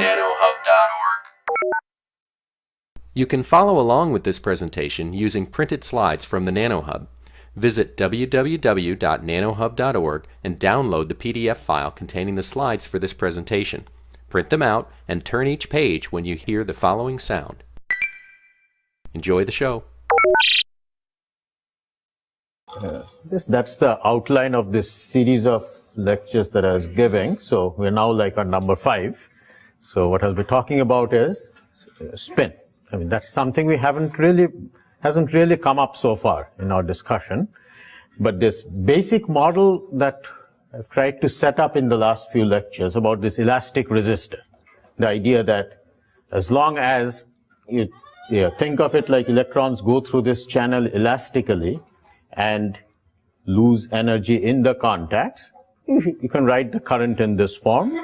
www.nanohub.org. You can follow along with this presentation using printed slides from the NanoHUB. Visit www.nanohub.org and download the PDF file containing the slides for this presentation. Print them out and turn each page when you hear the following sound. Enjoy the show. That's the outline of this series of lectures that I was giving. So we're now like on number 5. So what I'll be talking about is spin. I mean, that's something we hasn't really come up so far in our discussion. But this basic model that I've tried to set up in the last few lectures about this elastic resistor, the idea that as long as you think of it like electrons go through this channel elastically and lose energy in the contacts, you can write the current in this form.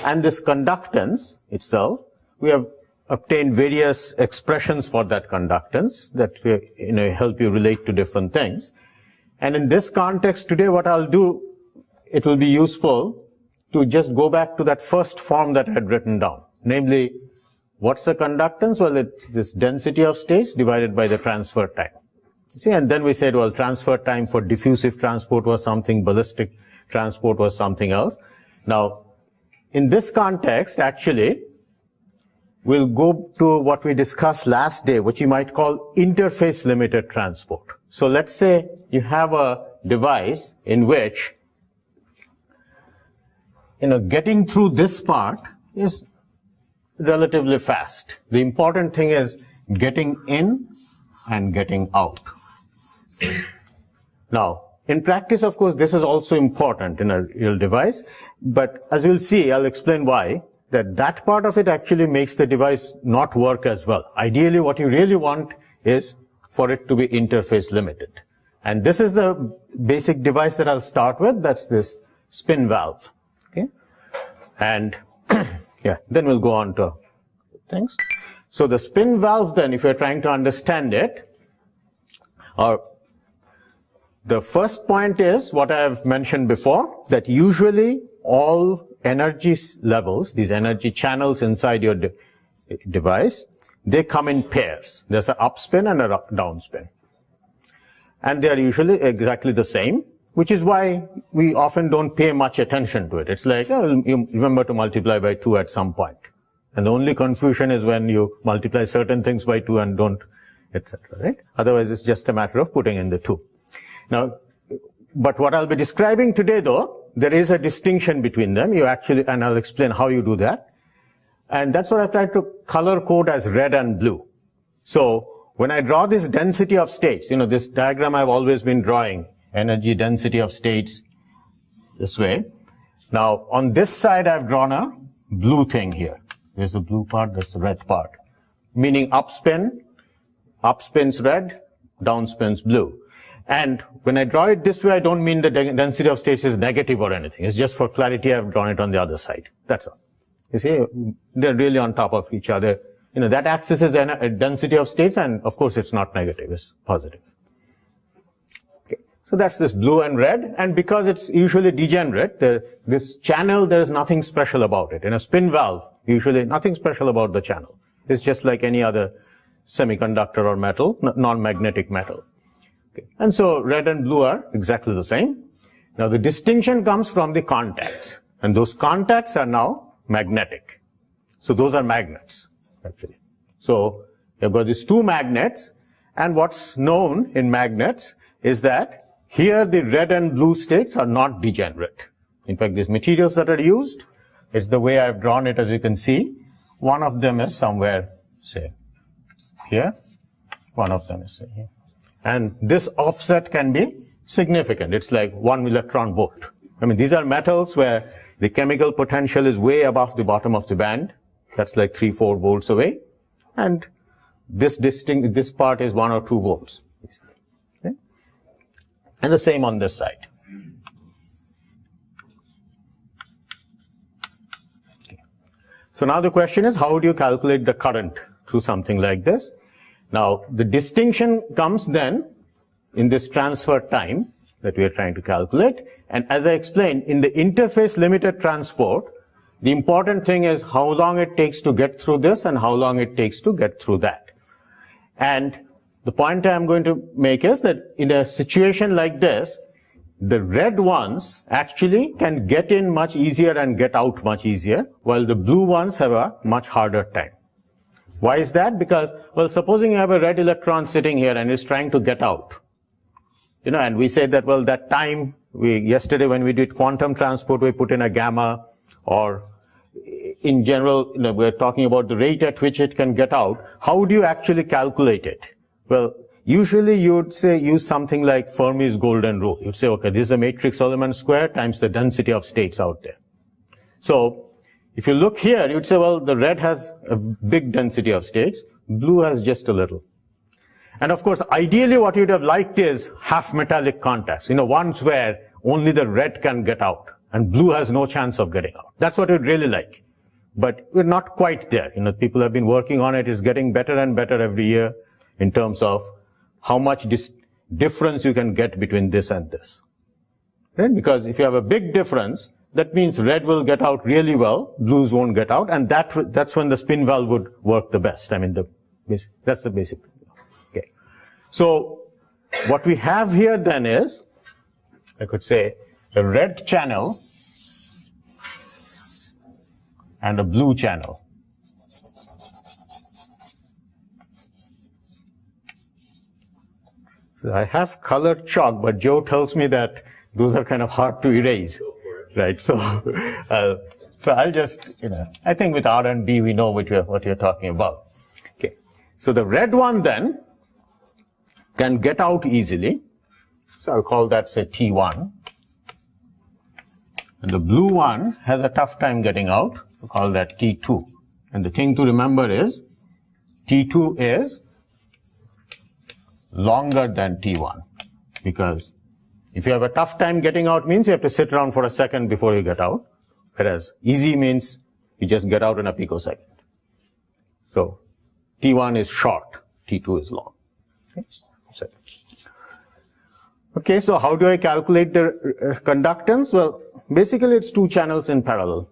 And this conductance itself, we have obtained various expressions for that conductance that help you relate to different things. And in this context today, what I'll do, it will be useful to just go back to that first form that I had written down. Namely, what's the conductance? Well, it's this density of states divided by the transfer time. See, and then we said, well, transfer time for diffusive transport was something, ballistic transport was something else. Now, in this context, actually, we'll go to what we discussed last day, which you might call interface limited transport. So let's say you have a device in which, getting through this part is relatively fast. The important thing is getting in and getting out. Now, in practice, of course, this is also important in a real device, but as you'll see, I'll explain why, that part of it actually makes the device not work as well. Ideally, what you really want is for it to be interface limited. And this is the basic device that I'll start with. That's this spin valve. Okay. And then we'll go on to things. So the spin valve then, if you're trying to understand it, the first point is what I have mentioned before, that usually all energy levels, these energy channels inside your device, they come in pairs. There's an upspin and a downspin. And they are usually exactly the same, which is why we often don't pay much attention to it. It's like, you remember to multiply by 2 at some point. And the only confusion is when you multiply certain things by 2 and don't, etc., right? Otherwise, it's just a matter of putting in the 2. Now, but what I'll be describing today, though, there is a distinction between them. And I'll explain how you do that. And that's what I've tried to color code as red and blue. So when I draw this density of states, this diagram I've always been drawing, energy density of states this way. Now, on this side, I've drawn a blue thing here. There's the blue part, there's the red part. Meaning upspin's red, downspin's blue. And when I draw it this way, I don't mean the density of states is negative or anything. It's just for clarity, I've drawn it on the other side. That's all. You see, they're really on top of each other. That axis is a density of states, and of course, it's not negative, it's positive. Okay. So that's this blue and red, and because it's usually degenerate, this channel, there is nothing special about it. In a spin valve, usually nothing special about the channel. It's just like any other semiconductor or metal, non-magnetic metal. Okay. And so red and blue are exactly the same. Now the distinction comes from the contacts, and those contacts are now magnetic. So those are magnets, actually. So you've got these two magnets, and what's known in magnets is that here the red and blue states are not degenerate. In fact, these materials that are used, it's the way I've drawn it, as you can see. One of them is somewhere, say, here. One of them is, say, here. And this offset can be significant. It's like 1 electron volt. I mean, these are metals where the chemical potential is way above the bottom of the band. That's like 3-4 volts away. And this part is 1 or 2 volts. Okay? And the same on this side. Okay. So now the question is, how do you calculate the current through something like this? Now, the distinction comes then in this transfer time that we are trying to calculate. And as I explained, in the interface limited transport, The important thing is how long it takes to get through this and how long it takes to get through that. And the point I'm going to make is that in a situation like this, the red ones actually can get in much easier and get out much easier, while the blue ones have a much harder time. Why is that? Because, well, supposing you have a red electron sitting here and it's trying to get out. You know, and we say that, well, that time, yesterday when we did quantum transport, we put in a gamma, or in general, you know, we're talking about the rate at which it can get out. How do you actually calculate it? Well, usually you would say use something like Fermi's golden rule. You'd say, okay, this is a matrix element square times the density of states out there. So if you look here, you'd say, well, the red has a big density of states, blue has just a little. And of course, ideally what you'd have liked is half metallic contacts, you know, ones where only the red can get out and blue has no chance of getting out. That's what you'd really like. But we're not quite there. You know, people have been working on it. It's getting better and better every year in terms of how much difference you can get between this and this. Right? Because if you have a big difference, that means red will get out really well, blues won't get out, and that's when the spin valve would work the best. I mean, that's the basic. Okay. So what we have here then is, I could say, a red channel and a blue channel. I have colored chalk, but Joe tells me that those are kind of hard to erase, right? So, so I'll just, you know, I think with R and B we know what you're talking about. Okay, so the red one then can get out easily, so I'll call that, say, T1. And the blue one has a tough time getting out, we'll call that T2. And the thing to remember is T2 is longer than T1, because if you have a tough time getting out means you have to sit around for a second before you get out, whereas easy means you just get out in a picosecond. So T1 is short, T2 is long. Okay, so how do I calculate the conductance? Well, basically it's two channels in parallel,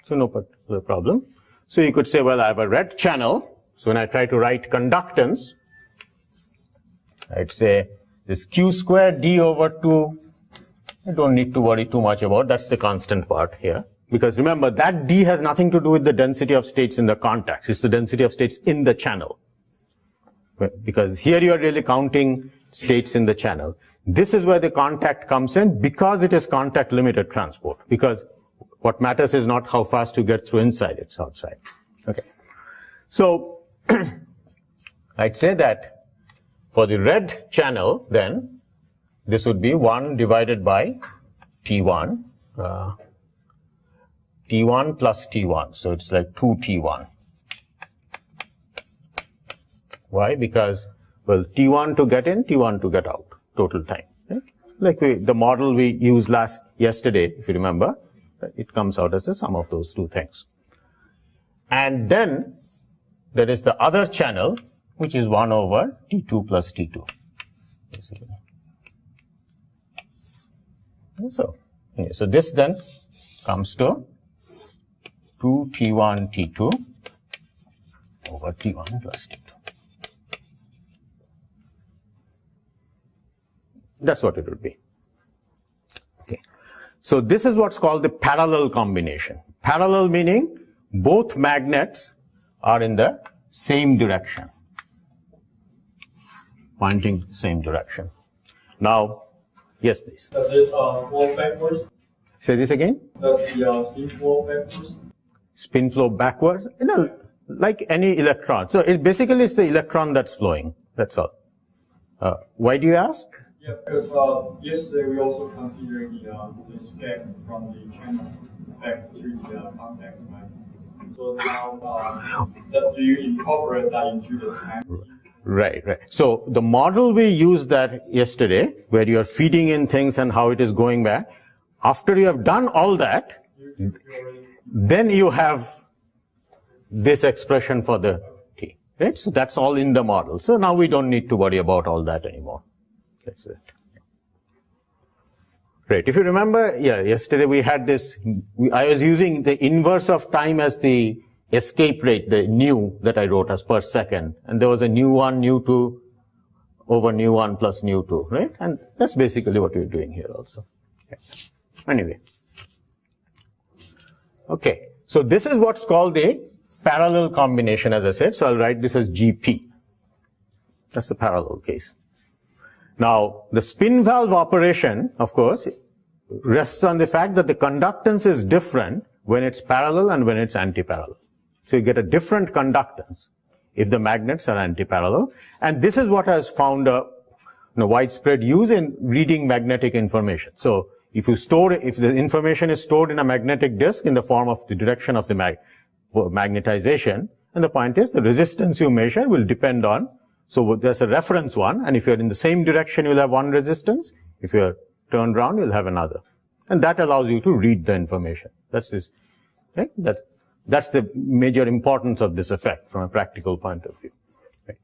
so no particular problem. So you could say, well, I have a red channel, so when I try to write conductance, I'd say this Q squared D over 2, I don't need to worry too much about, that's the constant part here. Because remember, that D has nothing to do with the density of states in the contacts, it's the density of states in the channel. Because here you are really counting states in the channel. This is where the contact comes in, because it is contact limited transport. Because what matters is not how fast you get through inside, it's outside. Okay. So, I'd say that for the red channel, then, this would be 1 divided by T1, T1 plus T1, so it's like 2 T1. Why? Because, well, T1 to get in, T1 to get out, total time. Right? Like the model we used yesterday, if you remember, it comes out as the sum of those two things. And then, there is the other channel, which is 1 over T2 plus T2. So this then comes to 2 T1 T2 over T1 plus T2. That's what it would be. Okay. So this is what's called the parallel combination. Parallel meaning both magnets are in the same direction, pointing same direction. Now, yes, please. Does it flow backwards? Say this again. Does the spin flow backwards? Spin flow backwards? You know, like any electron. So it basically it's the electron that's flowing. That's all. Why do you ask? Yeah, because yesterday we also considered the escape from the channel back to the contact, right? So now, do you incorporate that into the time? Right, right. So the model we used that yesterday, where you're feeding in things and how it is going back, after you have done all that, then you have this expression for the T, right? So that's all in the model. So now we don't need to worry about all that anymore. That's it. Right. If you remember, yesterday we had this, I was using the inverse of time as the escape rate, the nu that I wrote as per second. And there was a nu1, nu2 over nu1 plus nu2, right? And that's basically what we're doing here also. Okay. Anyway. Okay. So this is what's called a parallel combination, as I said. So I'll write this as GP. That's the parallel case. Now, the spin valve operation, of course, rests on the fact that the conductance is different when it's parallel and when it's antiparallel. So you get a different conductance if the magnets are antiparallel. And this is what has found a widespread use in reading magnetic information. So if the information is stored in a magnetic disk in the form of the direction of the magnetization, and the point is the resistance you measure will depend on. So there's a reference one, and if you're in the same direction, you'll have one resistance. If you're turned around, you'll have another. And that allows you to read the information. That's this, right? That's the major importance of this effect from a practical point of view. Right?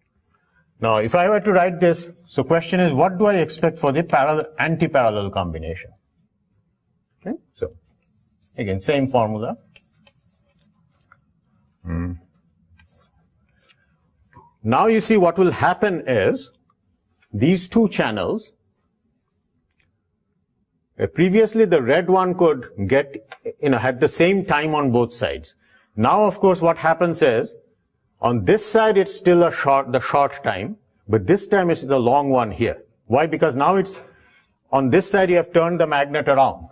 Now, if I were to write this, so question is, what do I expect for the anti-parallel combination? Okay, so again, same formula. Now you see what will happen is these two channels, previously the red one could get, had the same time on both sides. Now, of course, what happens is on this side it's still the short time, but this time it's the long one here. Why? Because now it's on this side you have turned the magnet around.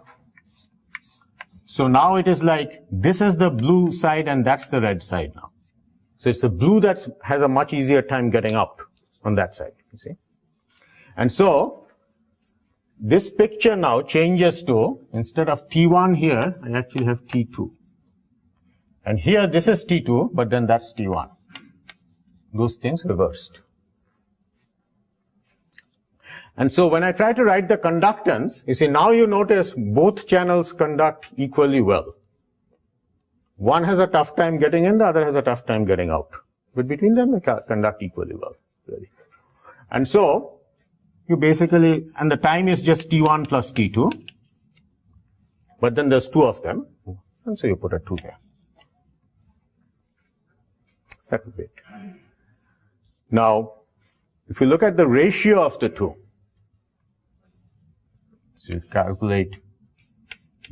So now it is like this is the blue side and that's the red side now. So it's the blue that has a much easier time getting out on that side, you see. And so this picture now changes to, instead of T1 here, I actually have T2. And here this is T2, but then that's T1. Those things reversed. And so when I try to write the conductance, you see now you notice both channels conduct equally well. One has a tough time getting in, the other has a tough time getting out. But between them, they conduct equally well, really. And so, you basically, and the time is just T1 plus T2. But then there's two of them. And so you put a 2 there. That would be it. Now, if you look at the ratio of the two, so you calculate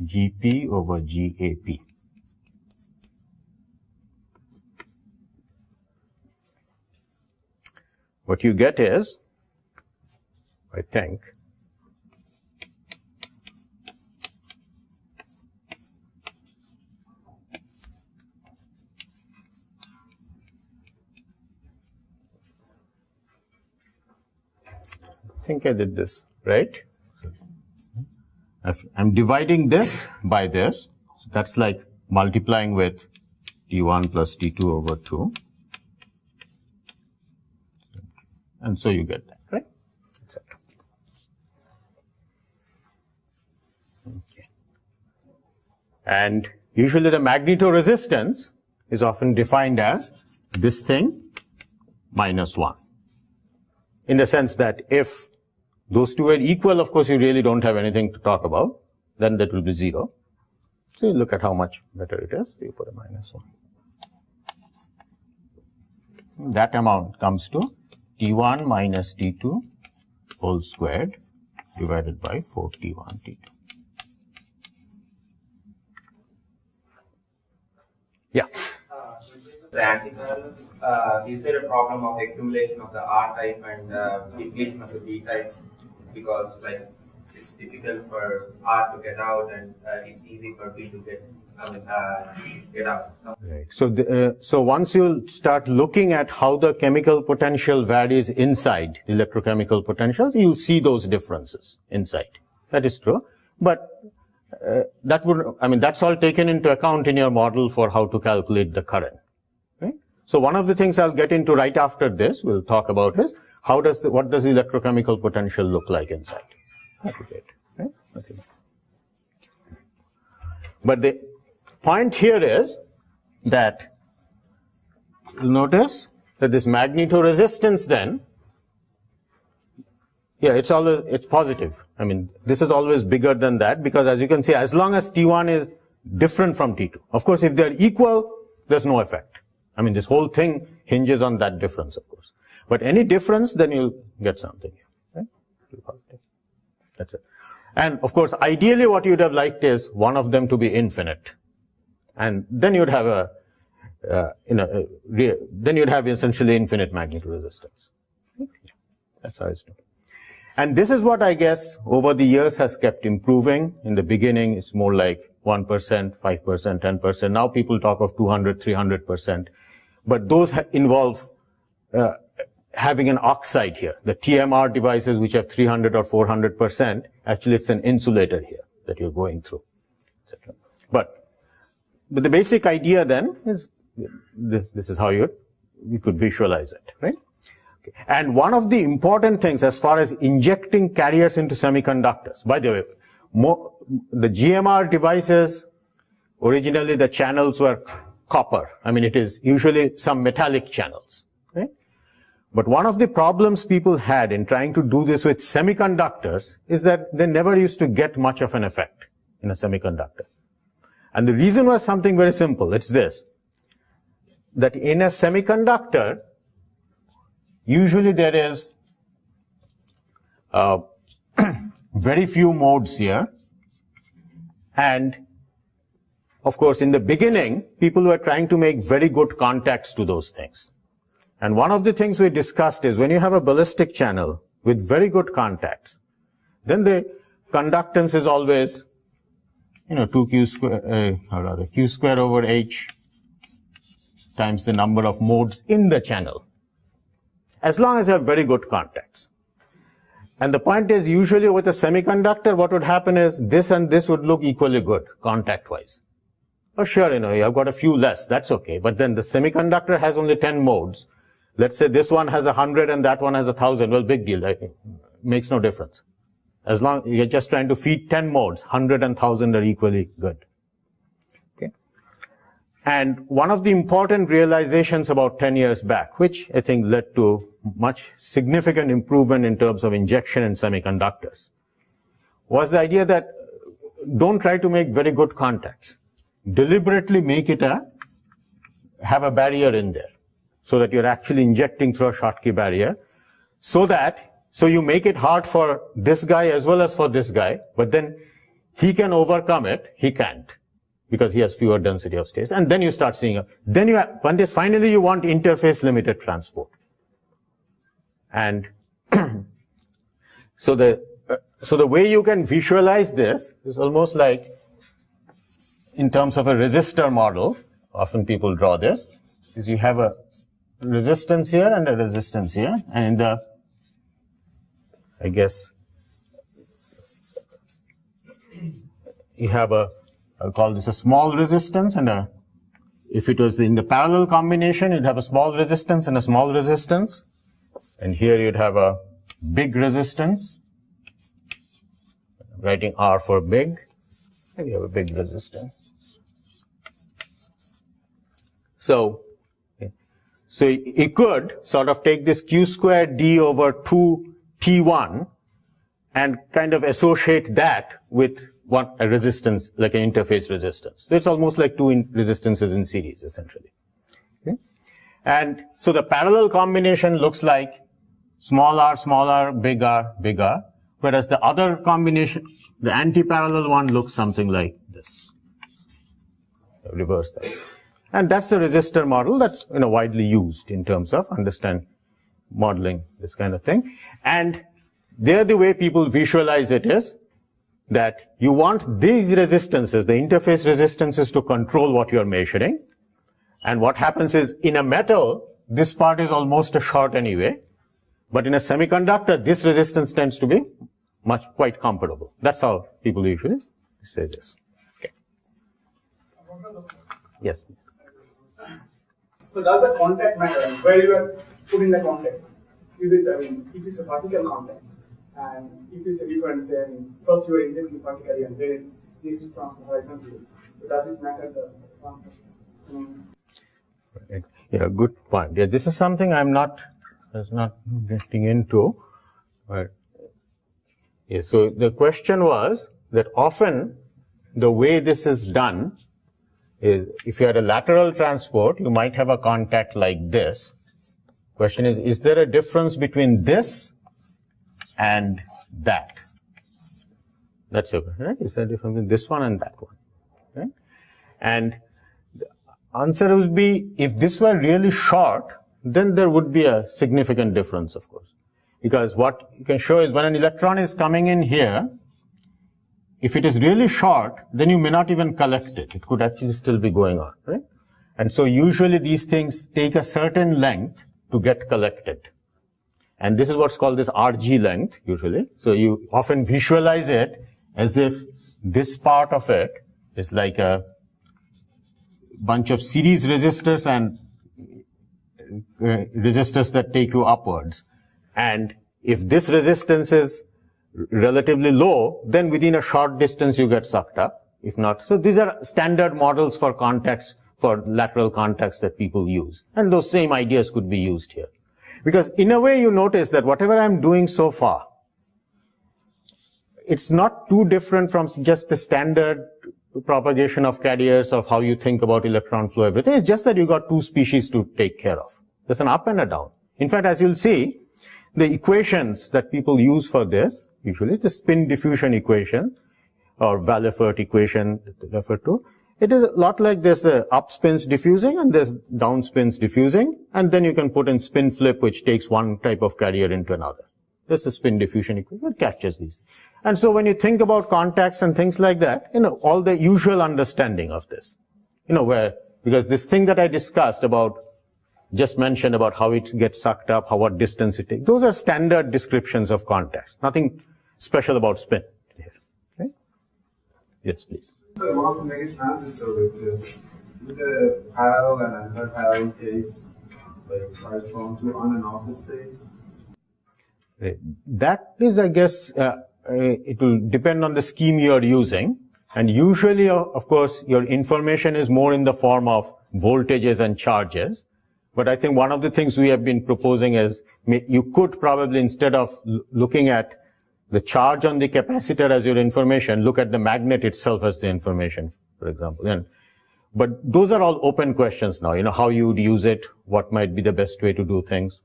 GP over GAP. What you get is, I think, I did this, right? I'm dividing this by this. So that's like multiplying with T1 plus T2 over 2. And so you get that, right? Etc. Okay. And usually the magnetoresistance is often defined as this thing minus 1. In the sense that if those two are equal, of course, you really don't have anything to talk about. Then that will be 0. So you look at how much better it is. You put a minus 1. That amount comes to T1 minus T2 whole squared divided by 4T1 T2. Yeah. The antiparallel, is there a problem of accumulation of the R type and depletion of the B type? Because like it's difficult for R to get out and it's easy for B to get out. Right. So once you start looking at how the chemical potential varies inside the electrochemical potentials, you'll see those differences inside. That is true. But that's all taken into account in your model for how to calculate the current. Right? So one of the things I'll get into right after this, we'll talk about is what does the electrochemical potential look like inside? That would be it. Right? Okay. But the point here is that you'll notice that this magnetoresistance then Yeah, it's positive. I mean, this is always bigger than that because as you can see, as long as T1 is different from T2. Of course, if they're equal, there's no effect. I mean, this whole thing hinges on that difference, of course. But any difference, then you'll get something here, right? That's it. And of course, ideally what you'd have liked is one of them to be infinite. And then you'd have then you'd have essentially infinite magnitude resistance. That's how it's done. And this is what I guess over the years has kept improving. In the beginning, it's more like 1%, 5%, 10%. Now people talk of 200, 300%. But those involve having an oxide here. The TMR devices which have 300 or 400%, actually it's an insulator here that you're going through, etc. But the basic idea then is this is how you could visualize it, right? Okay. And one of the important things as far as injecting carriers into semiconductors, by the way, the GMR devices, originally the channels were copper. I mean, it is usually some metallic channels, right? But one of the problems people had in trying to do this with semiconductors is that they never used to get much of an effect in a semiconductor. And the reason was something very simple. It's this, that in a semiconductor, usually there is very few modes here. And of course, in the beginning, people were trying to make very good contacts to those things. And one of the things we discussed is when you have a ballistic channel with very good contacts, then the conductance is always, 2q square, or rather q square over h times the number of modes in the channel, as long as you have very good contacts. And the point is, usually with a semiconductor, what would happen is this and this would look equally good contact-wise. Oh, sure, I've got a few less, that's okay. But then the semiconductor has only 10 modes. Let's say this one has 100 and that one has 1,000. Well, big deal, right? Makes no difference. As long you're just trying to feed 10 modes, 100 and 1,000 are equally good. Okay. And one of the important realizations about 10 years back, which I think led to much significant improvement in terms of injection in semiconductors, was the idea that don't try to make very good contacts. Deliberately make it have a barrier in there, so that you're actually injecting through a Schottky barrier, so you make it hard for this guy as well as for this guy, but then he can overcome it, he can't, because he has fewer density of states, and then you start seeing finally you want interface limited transport. And so the way you can visualize this is almost like in terms of a resistor model. Often people draw this, is you have a resistance here and a resistance here, and I guess you have I'll call this a small resistance, and if it was in the parallel combination, you'd have a small resistance and a small resistance, and here you'd have a big resistance, I'm writing R for big, and you have a big resistance. So you could sort of take this q squared d over 2 T1 and kind of associate that with a resistance, like an interface resistance. So it's almost like two resistances in series, essentially. Okay? And so the parallel combination looks like small r, big R, whereas the other combination, the anti-parallel one, looks something like this. Reverse that. And that's the resistor model that's widely used in terms of modeling this kind of thing. And there the way people visualize it is that you want these resistances, the interface resistances, to control what you're measuring. And what happens is, in a metal, this part is almost a short anyway. But in a semiconductor, this resistance tends to be quite comparable. That's how people usually say this. Okay. Yes. So does the contact matter? Where you are putting the contact? Is it, if it's a vertical contact, and if it's a difference, then first you are injecting vertically and then it needs to transfer horizontally. So does it matter the transfer? Yeah, good point. Yeah, this is something I'm not getting into, but Yes, so the question was that often the way this is done is if you had a lateral transport, you might have a contact like this. Question is there a difference between this and that? That's your question, right? Is there a difference between this one and that one? Right? And the answer would be, if this were really short, then there would be a significant difference, of course. Because what you can show is when an electron is coming in here, if it is really short, then you may not even collect it. It could actually still be going on, right? And so usually these things take a certain length to get collected. And this is what's called this RG length, usually. So you often visualize it as if this part of it is like a bunch of series resistors and resistors that take you upwards. And if this resistance is relatively low, then within a short distance you get sucked up. If not, so these are standard models for contacts, for lateral contacts that people use. And those same ideas could be used here. Because in a way you notice that whatever I'm doing so far, it's not too different from just the standard propagation of carriers of how you think about electron flow, everything. It's just that you got two species to take care of. There's an up and a down. In fact, as you'll see, the equations that people use for this, usually the spin diffusion equation or Walefert equation referred to, it is a lot like this, the up spins diffusing and there's down spins diffusing, and then you can put in spin flip, which takes one type of carrier into another. This is spin diffusion equation, it captures these. And so when you think about contacts and things like that, all the usual understanding of this, because this thing that I discussed about, just mentioned about how it gets sucked up, what distance it takes, those are standard descriptions of contacts. Nothing special about spin here. Okay? Yes, please. I want to make a transistor with this. Would the parallel and anti-parallel case correspond to on and off states? That is, I guess, it will depend on the scheme you are using. And usually, of course, your information is more in the form of voltages and charges. But I think one of the things we have been proposing is you could probably, instead of looking at the charge on the capacitor as your information, look at the magnet itself as the information, for example. But those are all open questions now, how you would use it, what might be the best way to do things.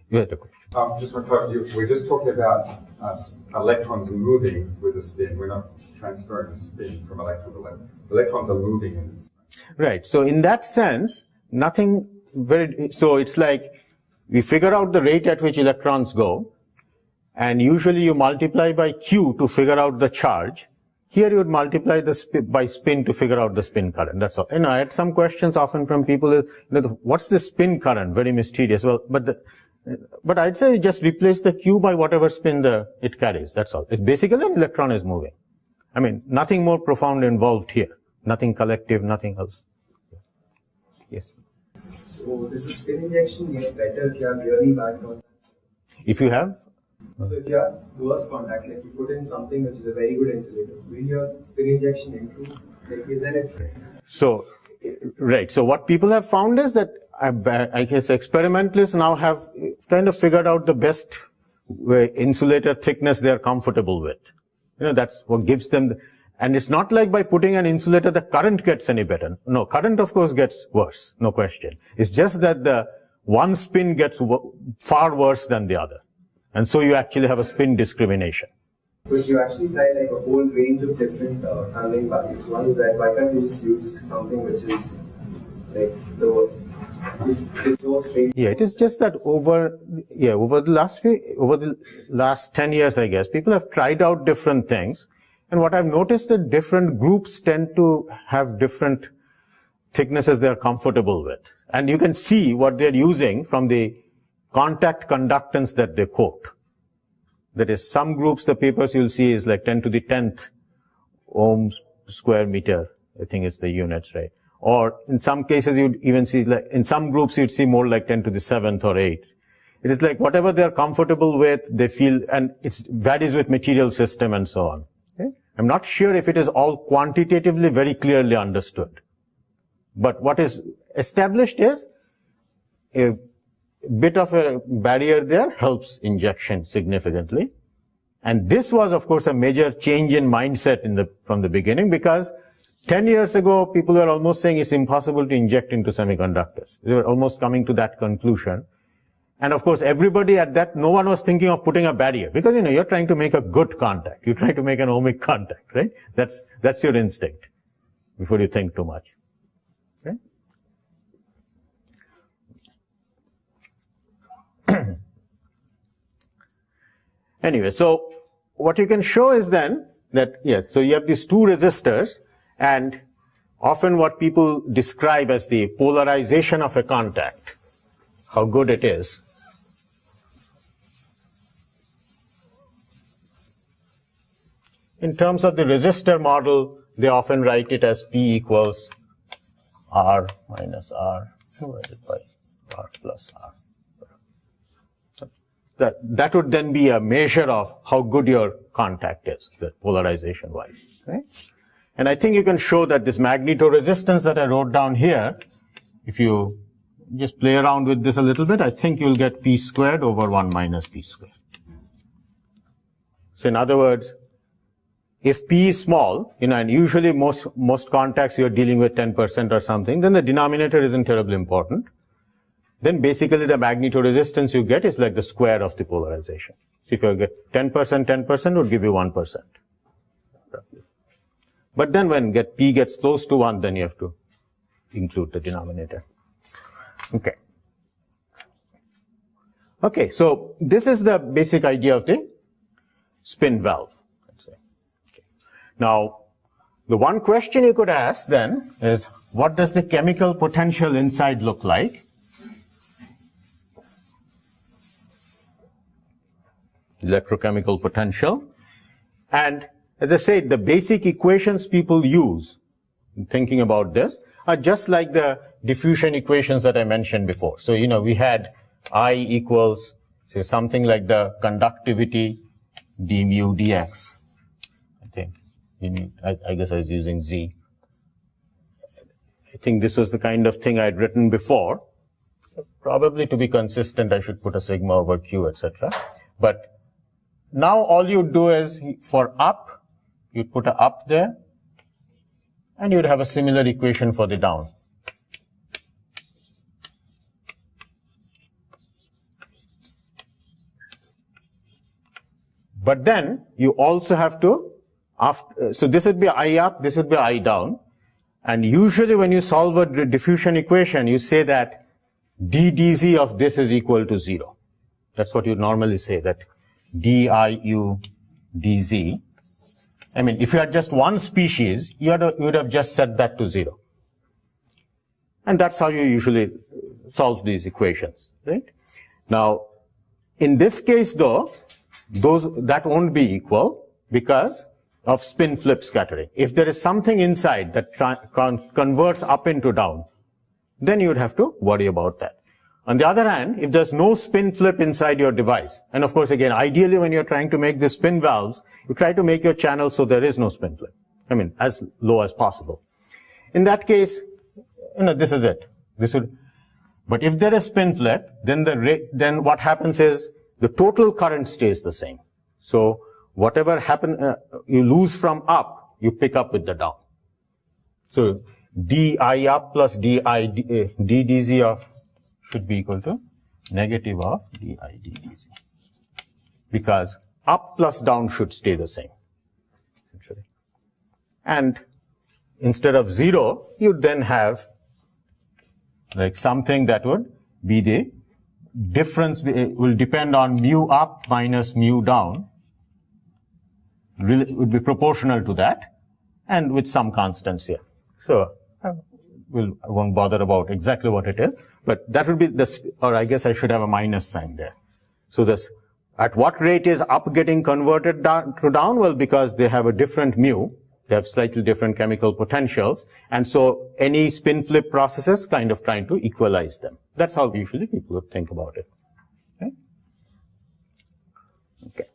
You had a question. Just one part. We're just talking about electrons moving with a spin. We're not transferring a spin from electron to electron. Electrons are moving in this. Right. So in that sense, so it's like we figure out the rate at which electrons go, and usually you multiply by Q to figure out the charge. Here you would multiply by spin to figure out the spin current. That's all. I had some questions often from people, what's the spin current? Very mysterious. Well, but I'd say just replace the Q by whatever spin it carries. That's all. It's basically an electron is moving. I mean, nothing more profound involved here. Nothing collective, nothing else. Yes. So does the spin injection get better if you have really bad contacts? If you have? So if you have worse contacts, like you put in something which is a very good insulator, will your spin injection improve? Like, isn't it? So, right. So what people have found is that I guess experimentalists now have kind of figured out the best insulator thickness they are comfortable with. That's what gives them and it's not like by putting an insulator, the current gets any better. No, current of course gets worse, no question. It's just that the one spin gets far worse than the other. And so you actually have a spin discrimination. But you actually try like a whole range of different handling values. One is that why can't you just use something which is like the worst? It's so straight. Yeah, it is just that over the last 10 years, I guess, people have tried out different things. And what I've noticed that different groups tend to have different thicknesses they're comfortable with. And you can see what they're using from the contact conductance that they quote. That is, some groups, the papers you'll see is like 10 to the 10th ohms square meter. I think it's the units, right? Or in some cases, you'd even see, like, in some groups, you'd see more like 10 to the 7th or 8th. It is like whatever they're comfortable with, they feel, and it varies with material system and so on. Okay? I'm not sure if it is all quantitatively very clearly understood. But what is established is bit of a barrier there helps injection significantly. And this was, of course, a major change in mindset from the beginning, because 10 years ago, people were almost saying it's impossible to inject into semiconductors. They were almost coming to that conclusion. And of course, everybody at that, no one was thinking of putting a barrier, because, you're trying to make a good contact. You try to make an ohmic contact, right? That's your instinct before you think too much. Okay? Anyway, so what you can show is then that, yes, so you have these two resistors, and often what people describe as the polarization of a contact, how good it is. In terms of the resistor model, they often write it as P equals R minus R divided by R plus R. That would then be a measure of how good your contact is, the polarization wise. Okay? And I think you can show that this magnetoresistance that I wrote down here, if you just play around with this a little bit, I think you'll get P squared over 1 minus P squared. So in other words, if P is small, and usually most contacts you're dealing with 10% or something, then the denominator isn't terribly important. Then basically the magnetoresistance you get is like the square of the polarization. So if you get 10%, 10% would give you 1%. But then when P gets close to 1, then you have to include the denominator. Okay. Okay, so this is the basic idea of the spin valve. Now, the one question you could ask then is, what does the chemical potential inside look like? Electrochemical potential. And as I said, the basic equations people use in thinking about this are just like the diffusion equations that I mentioned before. So, we had I equals, say, something like the conductivity d mu dx, I think. I guess I was using Z. I think this was the kind of thing I'd written before. Probably to be consistent, I should put a sigma over Q, etc. But now all you do is, for up, you'd put a up there, and you'd have a similar equation for the down. But then you also have to, so this would be I up, this would be I down. And usually when you solve a diffusion equation, you say that d dz of this is equal to 0. That's what you normally say, that diu dz. I mean, if you had just one species, you would have just set that to 0. And that's how you usually solve these equations, right? Now, in this case though, that won't be equal because of spin flip scattering. If there is something inside that converts up into down, then you would have to worry about that. On the other hand, if there's no spin flip inside your device, and of course again, ideally when you're trying to make the spin valves, you try to make your channel so there is no spin flip. I mean, as low as possible. In that case, this is it. But if there is spin flip, then what happens is the total current stays the same. So whatever you lose from up, you pick up with the down. So di up plus d dz of should be equal to negative of di dz. Because up plus down should stay the same, essentially. And instead of 0, you'd then have like something that would be the difference, will depend on mu up minus mu down, would be proportional to that, and with some constants here. So I won't bother about exactly what it is, but that would be or I guess I should have a minus sign there. So this, at what rate is up getting converted down to down? Well, because they have a different mu, they have slightly different chemical potentials, and so any spin flip processes kind of trying to equalize them. That's how usually people would think about it. Okay.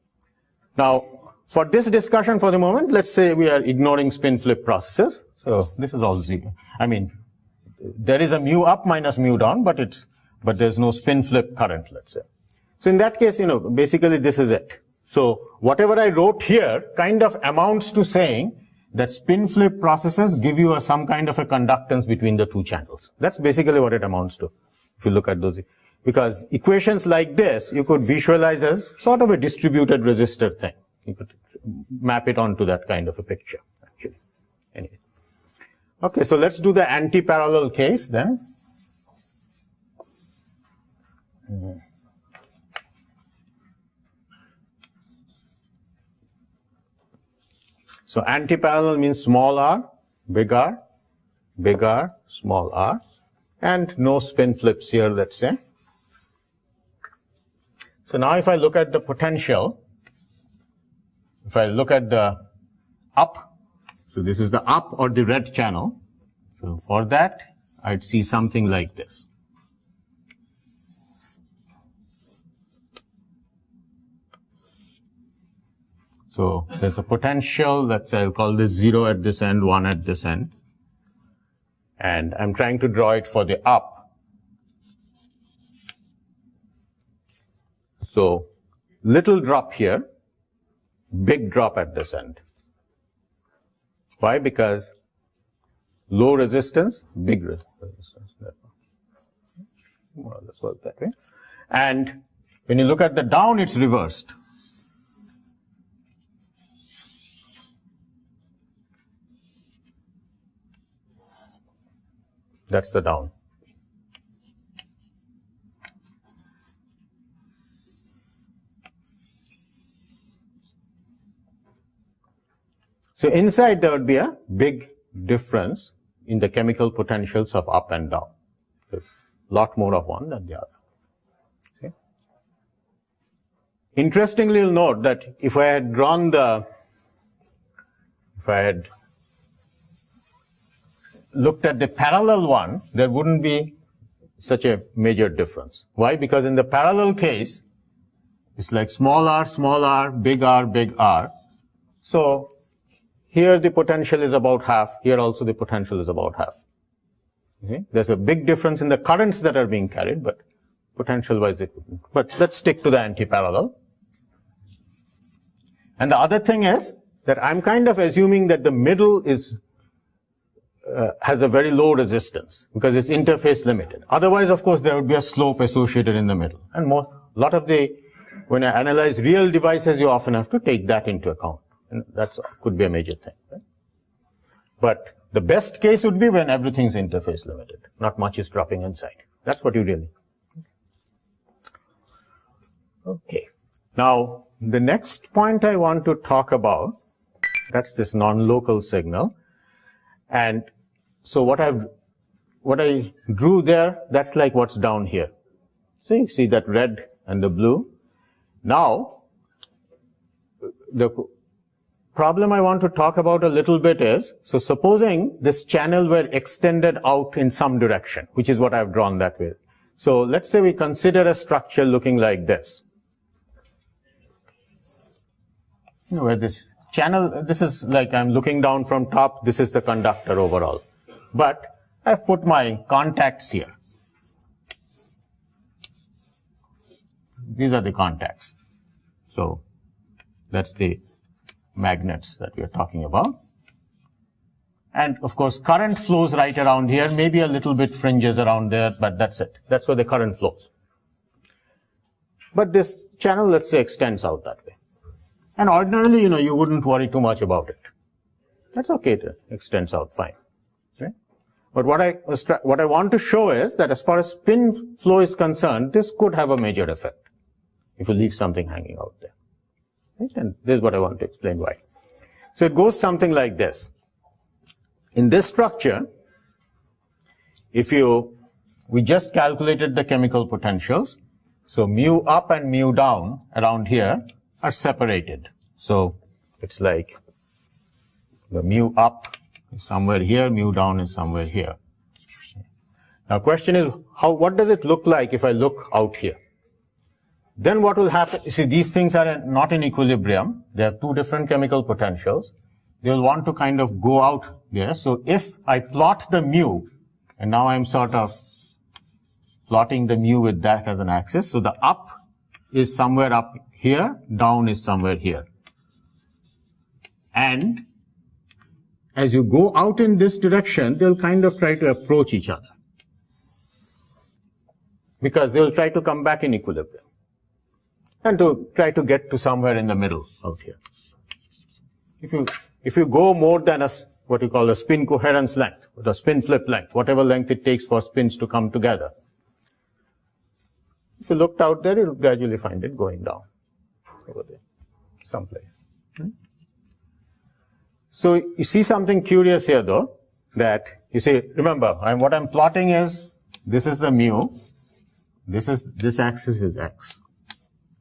Now, for this discussion for the moment, let's say we are ignoring spin flip processes. So this is all 0. I mean, there is a mu up minus mu down, but it's but there's no spin flip current, let's say. So in that case, basically this is it. So whatever I wrote here kind of amounts to saying that spin flip processes give you some kind of a conductance between the two channels. That's basically what it amounts to, if you look at those. Because equations like this, you could visualize as sort of a distributed resistor thing. You could map it onto that kind of a picture, actually. Anyway. Okay, so let's do the anti-parallel case then. So anti-parallel means small r, big R, small r, and no spin flips here, let's say. So now if I look at the potential, if I look at the up, so this is the up or the red channel. So for that, I'd see something like this. So there's a potential, let's say I'll call this 0 at this end, 1 at this end. And I'm trying to draw it for the up. So little drop here, big drop at this end. Why? Because low resistance, big resistance. More or less work that way. And when you look at the down, it's reversed. That's the down. So inside there would be a big difference in the chemical potentials of up and down. A lot more of one than the other. See? Interestingly, you'll note that if I had drawn if I had looked at the parallel one, there wouldn't be such a major difference. Why? Because in the parallel case, it's like small r, big R, big R. So here the potential is about half. Here also the potential is about half. Okay? There's a big difference in the currents that are being carried, but potential-wise it wouldn't. But let's stick to the anti-parallel. And the other thing is that I'm kind of assuming that the middle is has a very low resistance because it's interface limited. Otherwise, of course, there would be a slope associated in the middle. And when I analyze real devices, you often have to take that into account. And that could be a major thing. Right? But the best case would be when everything's interface limited. Not much is dropping inside. That's what you really. Okay. Now, the next point I want to talk about, that's this non-local signal. And so what I drew there, that's like what's down here. So you see that red and the blue. Now, the problem I want to talk about a little bit is, so supposing this channel were extended out in some direction, which is what I've drawn that way. So let's say we consider a structure looking like this. Where this channel, this is like I'm looking down from top, this is the conductor overall. But I've put my contacts here. These are the contacts. So that's the magnets that we are talking about. And of course, current flows right around here, maybe a little bit fringes around there, but that's it. That's where the current flows. But this channel, let's say, extends out that way. And ordinarily, you wouldn't worry too much about it. That's okay, it extends out fine. Okay? But what I want to show is that as far as spin flow is concerned, this could have a major effect if you leave something hanging out there. Right? And this is what I want to explain why. So it goes something like this. In this structure, we just calculated the chemical potentials. So mu up and mu down around here are separated. So it's like the mu up is somewhere here, mu down is somewhere here. Now question is, what does it look like if I look out here? Then what will happen? You see, these things are not in equilibrium. They have two different chemical potentials. They will want to kind of go out there. So if I plot the mu, and now I'm sort of plotting the mu with that as an axis. So the up is somewhere up here, down is somewhere here. And as you go out in this direction, they'll kind of try to approach each other, because they'll try to come back in equilibrium and to try to get to somewhere in the middle out here. If you go more than what you call a spin coherence length, or the spin flip length, whatever length it takes for spins to come together, if you looked out there, you'll gradually find it going down over there, someplace. So you see something curious here, though, that you see, remember, what I'm plotting is, this is the mu, this axis is x,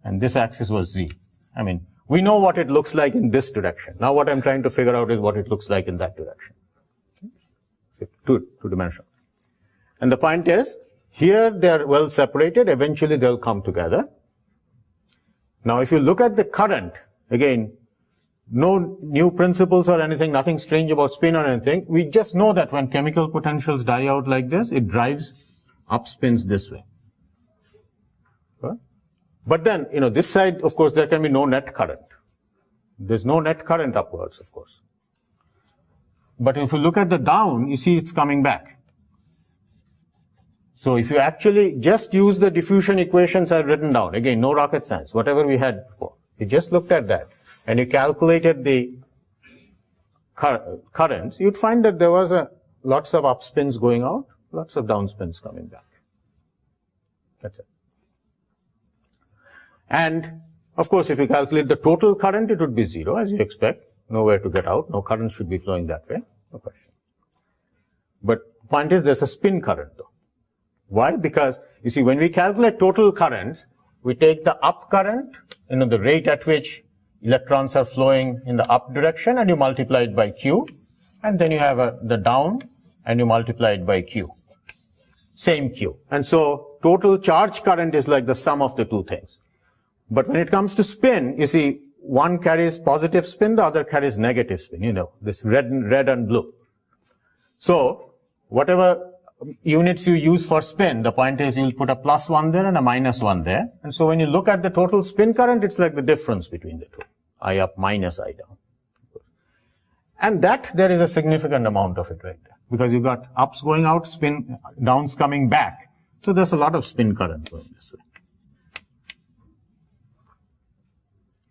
and this axis was z. I mean, we know what it looks like in this direction. Now what I'm trying to figure out is what it looks like in that direction. Two-dimensional. And the point is, here they're well separated, eventually they'll come together. Now if you look at the current, again, no new principles or anything, nothing strange about spin or anything. We just know that when chemical potentials die out like this, it drives up spins this way. Okay? But then, this side, of course, there can be no net current. There's no net current upwards, of course. But if you look at the down, you see it's coming back. So if you actually just use the diffusion equations I've written down, again, no rocket science, whatever we had before, you just looked at that, and you calculated the currents, you'd find that there was lots of up spins going out, lots of down spins coming back. That's it. And, of course, if you calculate the total current, it would be 0, as you expect. Nowhere to get out. No current should be flowing that way. No question. But the point is, there's a spin current, though. Why? Because, you see, when we calculate total currents, we take the up current, the rate at which electrons are flowing in the up direction, and you multiply it by Q, and then you have the down, and you multiply it by Q. Same Q. And so total charge current is like the sum of the two things. But when it comes to spin, you see, one carries positive spin, the other carries negative spin, this red and blue. So whatever units you use for spin, the point is you'll put a +1 there and a -1 there. And so when you look at the total spin current, it's like the difference between the two, I up minus I down. And that, there is a significant amount of it right there, because you've got ups going out, downs coming back. So there's a lot of spin current going this way.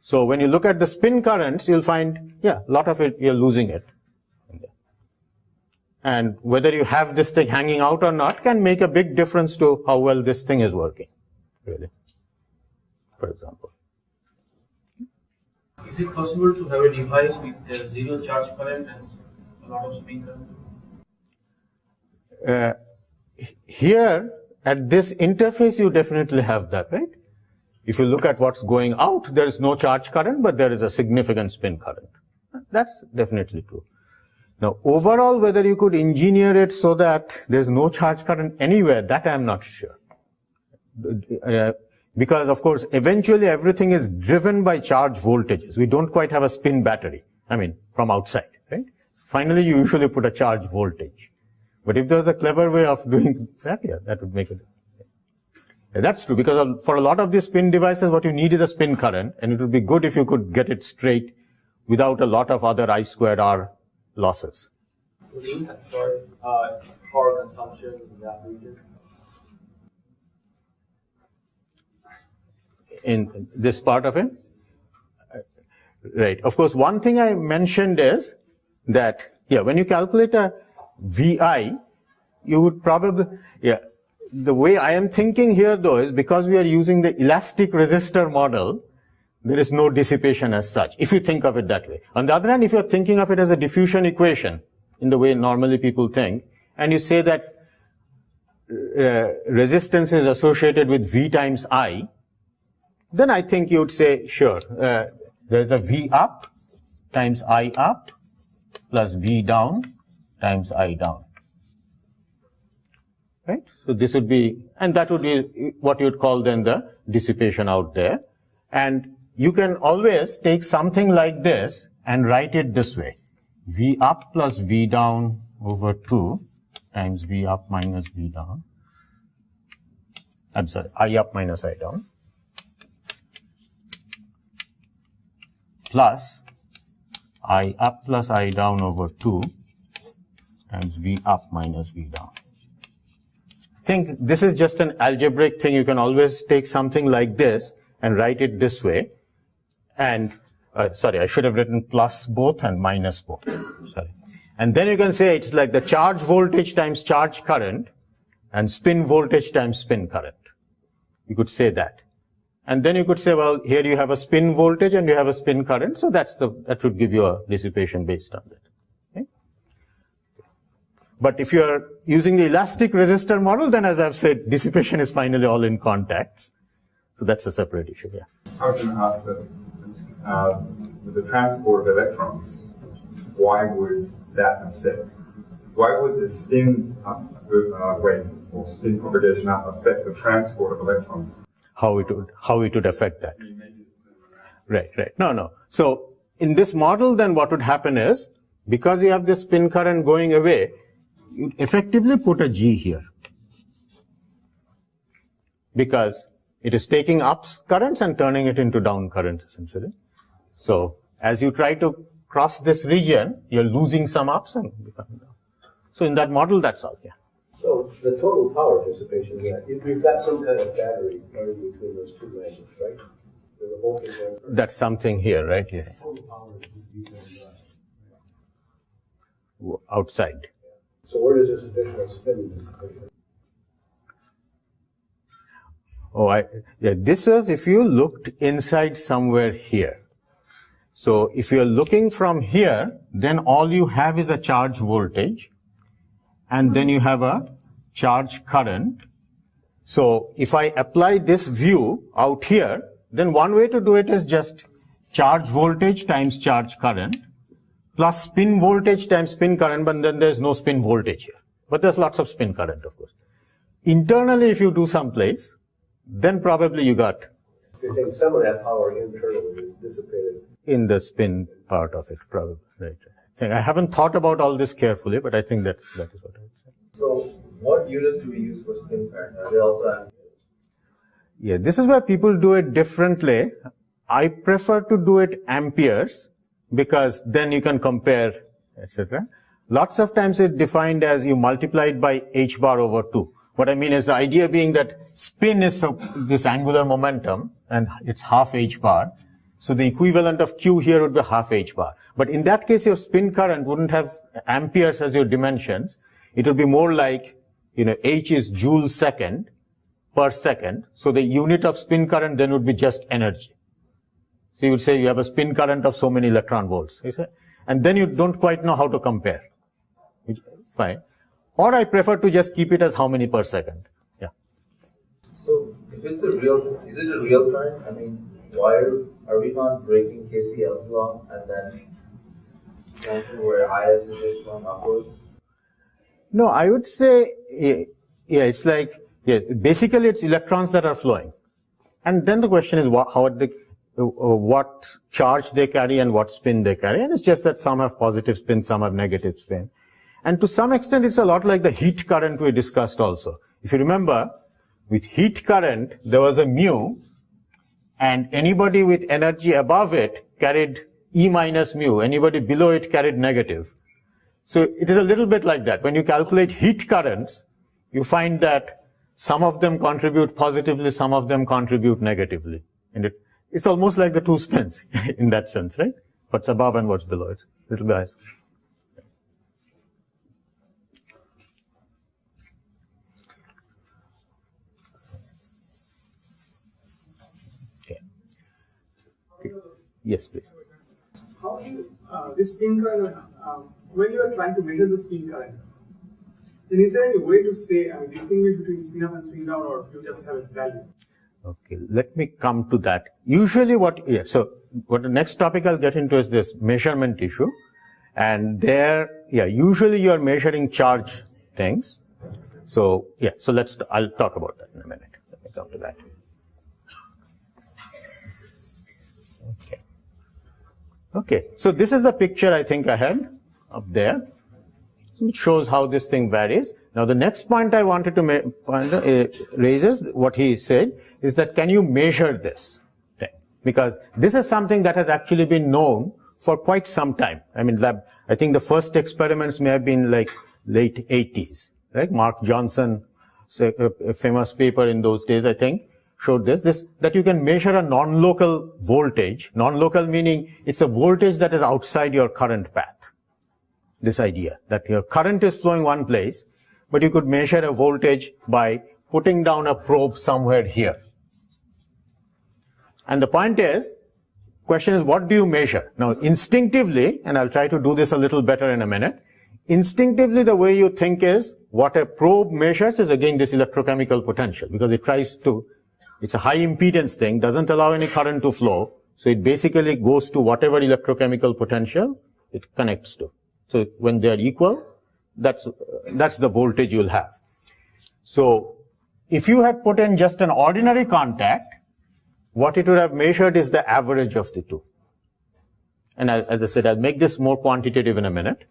So when you look at the spin currents, you'll find, a lot of it, you're losing it. And whether you have this thing hanging out or not can make a big difference to how well this thing is working, really, for example. Is it possible to have a device with zero charge current and a lot of spin current? Here, at this interface, you definitely have that, right? If you look at what's going out, there is no charge current, but there is a significant spin current. That's definitely true. Now, overall, whether you could engineer it so that there's no charge current anywhere, that I'm not sure. Because, of course, eventually everything is driven by charge voltages. We don't quite have a spin battery, from outside, right? So finally, you usually put a charge voltage. But if there's a clever way of doing that, that would make it. Yeah, that's true, because for a lot of these spin devices, what you need is a spin current, and it would be good if you could get it straight without a lot of other I²R losses. Would you have power consumption in that region? In this part of it? Right. Of course, one thing I mentioned is that, when you calculate a VI, you would probably, the way I am thinking here, though, is because we are using the elastic resistor model, there is no dissipation as such, if you think of it that way. On the other hand, if you're thinking of it as a diffusion equation, in the way normally people think, and you say that resistance is associated with V times I, then I think you would say, sure, there's a V up times I up plus V down times I down. Right? So this would be, and that would be what you would call then the dissipation out there. And you can always take something like this and write it this way. V up plus V down over 2 times V up minus V down I'm sorry, I up minus I down, plus I up plus I down over 2 times V up minus V down. Think this is just an algebraic thing. You can always take something like this and write it this way. And, sorry, I should have written plus both and minus both. Sorry. And then you can say it's like the charge voltage times charge current and spin voltage times spin current. You could say that. And then you could say, well, here you have a spin voltage and you have a spin current. So that should give you a dissipation based on that. Okay? But if you are using the elastic resistor model, then as I've said, dissipation is finally all in contacts. So that's a separate issue, yeah. I was going to ask that with the transport of electrons, why would that affect? Why would the spin rate or spin propagation up affect the transport of electrons? How it would affect that? Right. No. So in this model, then what would happen is, because you have this spin current going away, you effectively put a G here. Because it is taking up currents and turning it into down currents, essentially. So as you try to cross this region, you're losing some ups and becoming down. So in that model, that's all, yeah. So the total power dissipation, we've got some kind of battery running between those two magnets, right? There's a voltage there. That's something here, right? Yeah. Total power is Outside. So where does this additional spin dissipation? This is if you looked inside somewhere here. So if you're looking from here, then all you have is a charge voltage, and then you have a charge current. So if I apply this view out here, then one way to do it is just charge voltage times charge current plus spin voltage times spin current, but then there's no spin voltage here. But there's lots of spin current, of course. Internally, if you do someplace, then probably you got... You're saying some of that power internally is dissipated. In the spin part of it, probably. Right. I haven't thought about all this carefully, but I think that is what I would say. So what units do we use for spin current? Are they also amperes? Yeah, this is where people do it differently. I prefer to do it amperes because then you can compare, etc. Lots of times it's defined as you multiply it by h bar over 2. What I mean is the idea being that spin is this angular momentum and it's half h bar. So the equivalent of Q here would be half h bar. But in that case, your spin current wouldn't have amperes as your dimensions. It would be more like, H is joules second per second. So the unit of spin current then would be just energy. So you would say you have a spin current of so many electron volts. And then you don't quite know how to compare. Fine. Or I prefer to just keep it as how many per second. Yeah. So if it's is it a real current? I mean, why are we not breaking KCL's law and then something where IS is just going upwards? No, I would say, it's like, basically it's electrons that are flowing. And then the question is what charge they carry and what spin they carry. And it's just that some have positive spin, some have negative spin. And to some extent, it's a lot like the heat current we discussed also. If you remember, with heat current, there was a mu, and anybody with energy above it carried E minus mu. Anybody below it carried negative. So it is a little bit like that. When you calculate heat currents, you find that some of them contribute positively, some of them contribute negatively. And it's almost like the two spins in that sense, right? What's above and what's below. It's a little bit. Yes, please. How do you, this spin current, when you are trying to measure the spin current, then is there any way to say, distinguish between spin up and spin down, or you just have a value? Okay, let me come to that. Usually what the next topic I'll get into is this measurement issue. And there, usually you are measuring charge things. So, I'll talk about that in a minute. Let me come to that. Okay, so this is the picture I think I had up there. It shows how this thing varies. Now the next point I wanted to raise is what he said is that can you measure this thing? Because this is something that has actually been known for quite some time. I mean, I think the first experiments may have been like late 80s, right? Mark Johnson, a famous paper in those days, I think, showed this, that you can measure a non-local voltage. Non-local meaning it's a voltage that is outside your current path. This idea that your current is flowing one place, but you could measure a voltage by putting down a probe somewhere here. And the point is, question is, what do you measure? Now, instinctively, and I'll try to do this a little better in a minute, instinctively the way you think is, what a probe measures is again this electrochemical potential, because it tries to, it's a high impedance thing, doesn't allow any current to flow, so it basically goes to whatever electrochemical potential it connects to. So when they are equal, that's the voltage you'll have. So if you had put in just an ordinary contact, what it would have measured is the average of the two. And as I said, I'll make this more quantitative in a minute.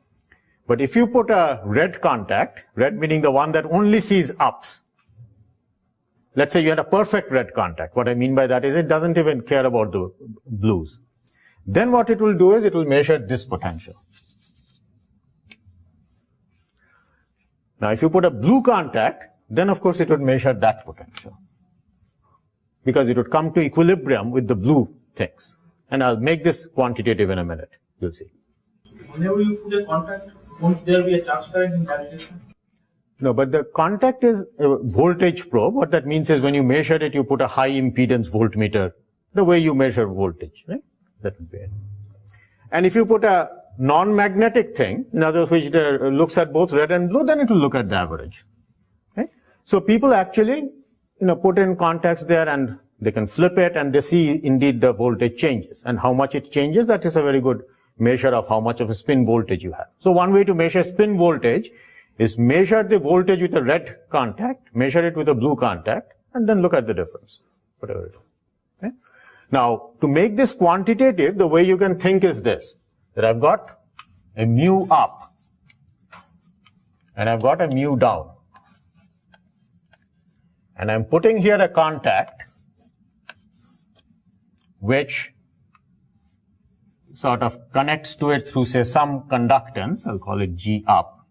But if you put a red contact, red meaning the one that only sees ups, let's say you had a perfect red contact. What I mean by that is it doesn't even care about the blues. Then what it will do is it will measure this potential. Now, if you put a blue contact, then of course it would measure that potential, because it would come to equilibrium with the blue things. And I'll make this quantitative in a minute. You'll see. Whenever you put a contact, won't there be a charge current in that direction? No, but the contact is a voltage probe. What that means is when you measure it, you put a high impedance voltmeter, the way you measure voltage, right? That would be it. And if you put a non-magnetic thing, in other words, which looks at both red and blue, then it will look at the average. Okay? So people actually, put in contacts there and they can flip it and they see indeed the voltage changes. And how much it changes, that is a very good measure of how much of a spin voltage you have. So one way to measure spin voltage is measure the voltage with a red contact, measure it with a blue contact, and then look at the difference, whatever it is. Okay? Now, to make this quantitative, the way you can think is this, that I've got a mu up and I've got a mu down. And I'm putting here a contact which sort of connects to it through, say, some conductance, I'll call it G up,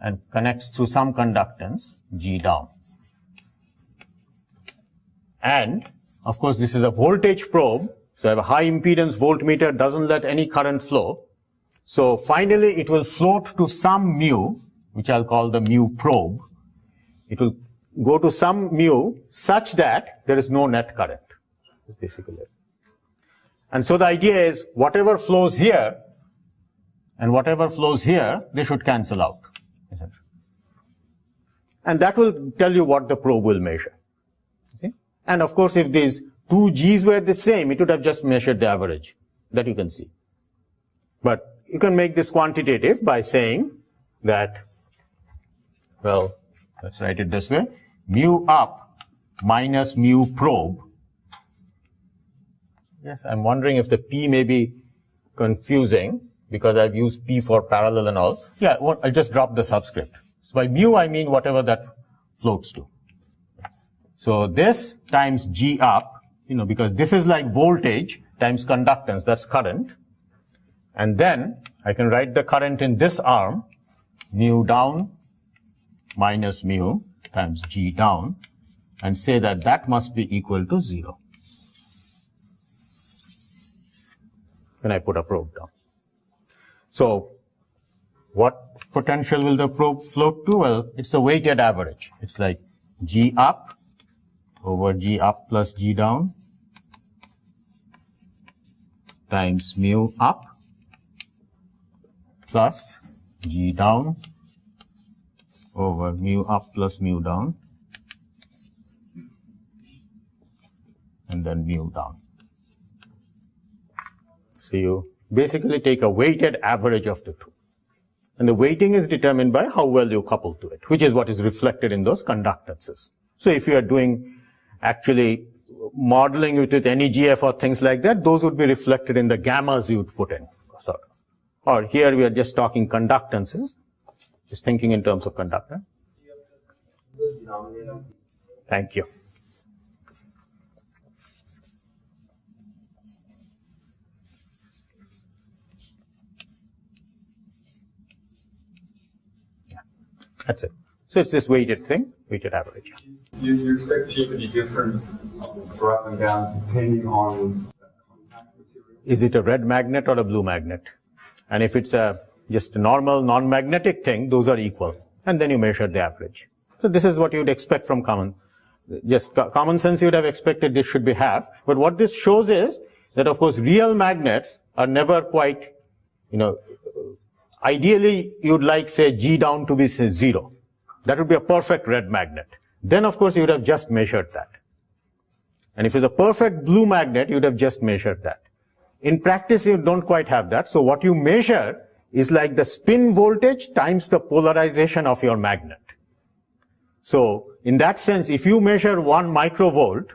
and connects through some conductance, G down. And, of course, this is a voltage probe, so I have a high impedance voltmeter, doesn't let any current flow. So finally, it will float to some mu, which I'll call the mu probe. It will go to some mu such that there is no net current. That's basically it. And so the idea is whatever flows here and whatever flows here, they should cancel out. And that will tell you what the probe will measure. See? And of course, if these two G's were the same, it would have just measured the average. That you can see. But you can make this quantitative by saying that, well, let's write it this way, mu up minus mu probe. Yes, I'm wondering if the P may be confusing because I've used P for parallel and all. Yeah, I'll just drop the subscript. So by mu, I mean whatever that floats to. So this times G up, because this is like voltage times conductance, that's current. And then I can write the current in this arm, mu down minus mu times G down, and say that that must be equal to 0. When I put a probe down. So what potential will the probe float to? Well, it's a weighted average. It's like G up over G up plus G down times mu up plus G down over mu up plus mu down, and then mu down. So you basically take a weighted average of the two. And the weighting is determined by how well you couple to it, which is what is reflected in those conductances. So if you are doing actually modeling it with NEGF or things like that, those would be reflected in the gammas you would put in, sort of. Or here we are just talking conductances. Just thinking in terms of conductor. Thank you. Yeah, that's it. So it's this weighted thing, weighted average. You expect G to be different for up and down depending on contact material? Is it a red magnet or a blue magnet? And if it's just a normal non-magnetic thing, those are equal. And then you measure the average. So this is what you'd expect from common sense. You'd have expected this should be half. But what this shows is that, of course, real magnets are never quite, ideally you'd like, say, G down to be, say, 0. That would be a perfect red magnet. Then, of course, you would have just measured that. And if it's a perfect blue magnet, you would have just measured that. In practice, you don't quite have that. So what you measure is like the spin voltage times the polarization of your magnet. So in that sense, if you measure 1 microvolt,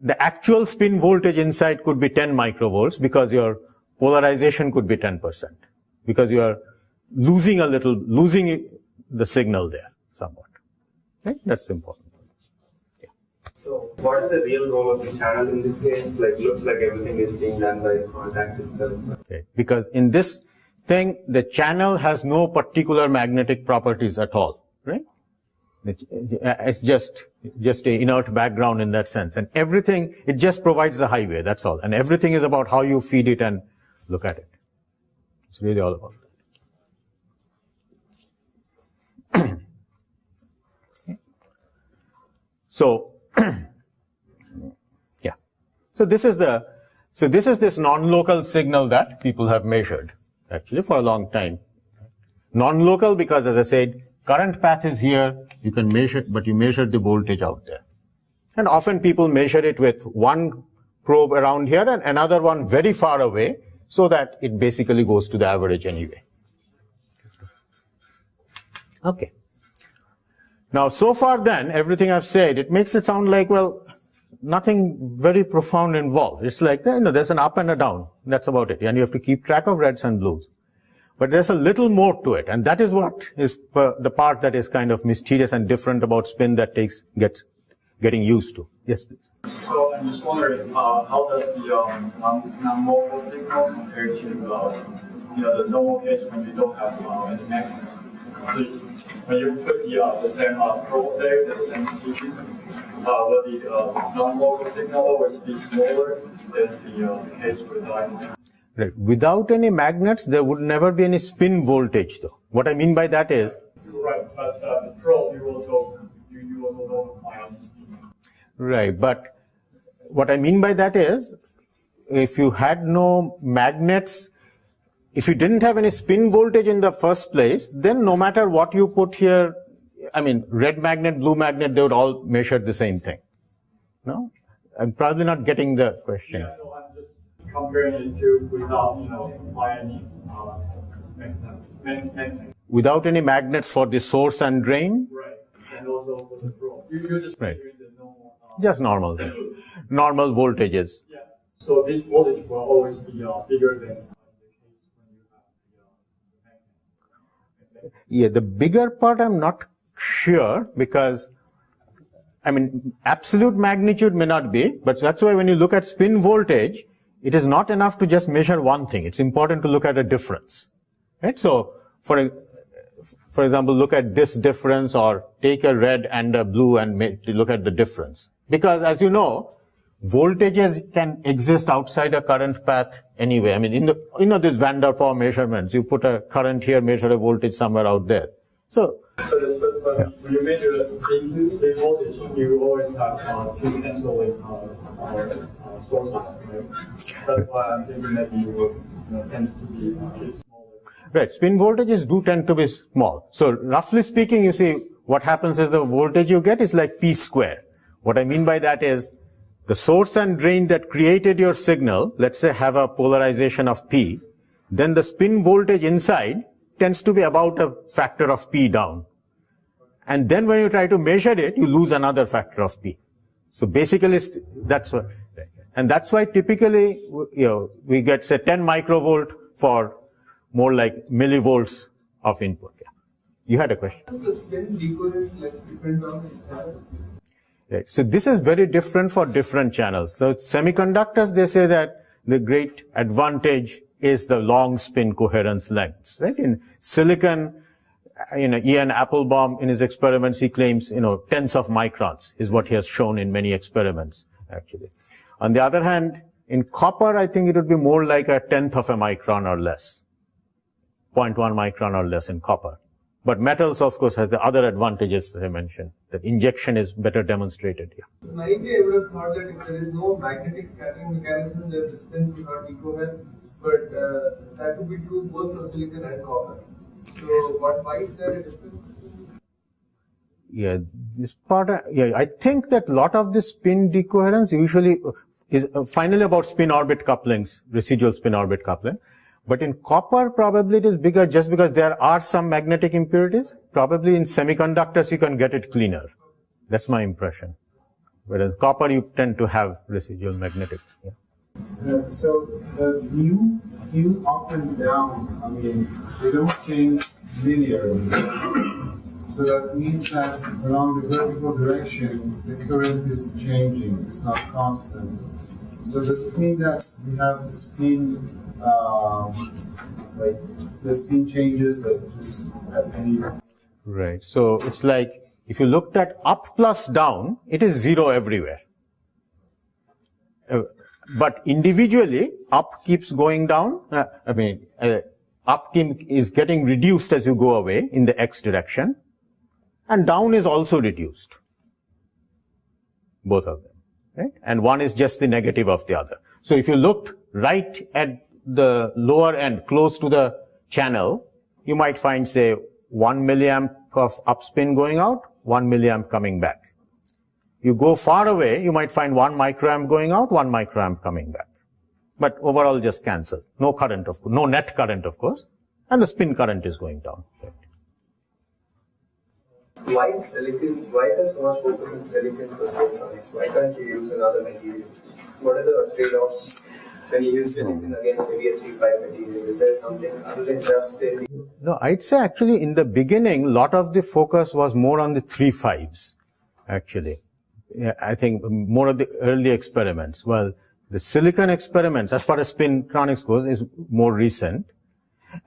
the actual spin voltage inside could be 10 microvolts because your polarization could be 10%. Because you are losing the signal there somewhat. Okay? That's important. Yeah. So what is the real role of the channel in this case? Like, looks like everything is being done by contacts itself. Okay. Because in this thing, the channel has no particular magnetic properties at all, right? It's just an inert background in that sense. And everything, it just provides the highway, that's all. And everything is about how you feed it and look at it. It's really all about that. So, yeah. So this is this non-local signal that people have measured actually for a long time. Non-local because, as I said, current path is here, you can measure, but you measure the voltage out there. And often people measure it with one probe around here and another one very far away so that it basically goes to the average anyway. Okay. Now, so far then, everything I've said, it makes it sound like, well, nothing very profound involved. It's like, there's an up and a down. That's about it. And you have to keep track of reds and blues. But there's a little more to it. And that is what is the part that is kind of mysterious and different about spin that gets getting used to. Yes, please. So I'm just wondering, how does the non-local signal compare to the normal case when you don't have any magnets? So when you put the same probe there, the same position, will the non-local signal always be smaller than the case with the Right. Without any magnets, there would never be any spin voltage, though. What I mean by that is. Right, but the probe you also don't apply. Right, but what I mean by that is, if you had no magnets, if you didn't have any spin voltage in the first place, then no matter what you put here, I mean, red magnet, blue magnet, they would all measure the same thing. No? I'm probably not getting the question. Yeah, so I'm just comparing it to without, applying any magnets. Without any magnets for the source and drain? Right, and also for the probe. You're just measuring the normal. Just normal. Normal voltages. Yeah, so this voltage will always be bigger than. Yeah, the bigger part I'm not sure because, I mean, absolute magnitude may not be, but that's why when you look at spin voltage, it is not enough to just measure one thing. It's important to look at a difference, right? So, for example, look at this difference or take a red and a blue and look at the difference. Because as you know, voltages can exist outside a current path anyway. I mean, in these van der Pol measurements, you put a current here, measure a voltage somewhere out there. So, but when you measure the spin voltage, you always have two canceling sources, right? That's why I'm thinking that you tends to be smaller. Right, spin voltages do tend to be small. So, roughly speaking, you see, what happens is the voltage you get is like P square. What I mean by that is, the source and drain that created your signal, let's say have a polarization of P, then the spin voltage inside tends to be about a factor of P down. And then when you try to measure it, you lose another factor of P. So basically, that's what, and that's why typically, we get say 10 microvolt for more like millivolts of input. Yeah. You had a question. The spin decoherence depend on each other? Right. So this is very different for different channels. So semiconductors, they say that the great advantage is the long spin coherence lengths, right? In silicon, Ian Applebaum in his experiments, he claims, tenths of microns is what he has shown in many experiments, actually. On the other hand, in copper, I think it would be more like a tenth of a micron or less, 0.1 micron or less in copper. But metals, of course, has the other advantages that I mentioned, that injection is better demonstrated here. So naively, I would have thought that if there is no magnetic scattering mechanism, the distance would not decohere, but that would be true both for silicon and copper. So why is there a difference? Yeah, this part, I think that a lot of this spin decoherence usually is finally about spin orbit couplings, residual spin orbit coupling. But in copper, probably it is bigger just because there are some magnetic impurities. Probably in semiconductors, you can get it cleaner. That's my impression. Whereas copper, you tend to have residual magnetic. Yeah. So the mu up and down, they don't change linearly. So that means that along the vertical direction, the current is changing. It's not constant. So does it mean that we have the spin the spin changes just as any? Right. So it's like if you looked at up plus down, it is zero everywhere. But individually, up keeps going down. Up is getting reduced as you go away in the x direction, and down is also reduced. Both of them, right? And one is just the negative of the other. So if you looked right at the lower end, close to the channel, you might find, say, 1 milliamp of upspin going out, 1 milliamp coming back. You go far away, you might find 1 microamp going out, 1 microamp coming back. But overall just cancel. No current, of course, no net current, of course, and the spin current is going down. Why is there so much focus on silicon for spintronics? Why can't you use another material? What are the trade-offs when you use silicon against maybe a 3-5 material? Is there something other than just spin? No, I'd say actually in the beginning, a lot of the focus was more on the 3-5s, actually. Yeah, I think more of the early experiments. Well, the silicon experiments, as far as spintronics goes, is more recent.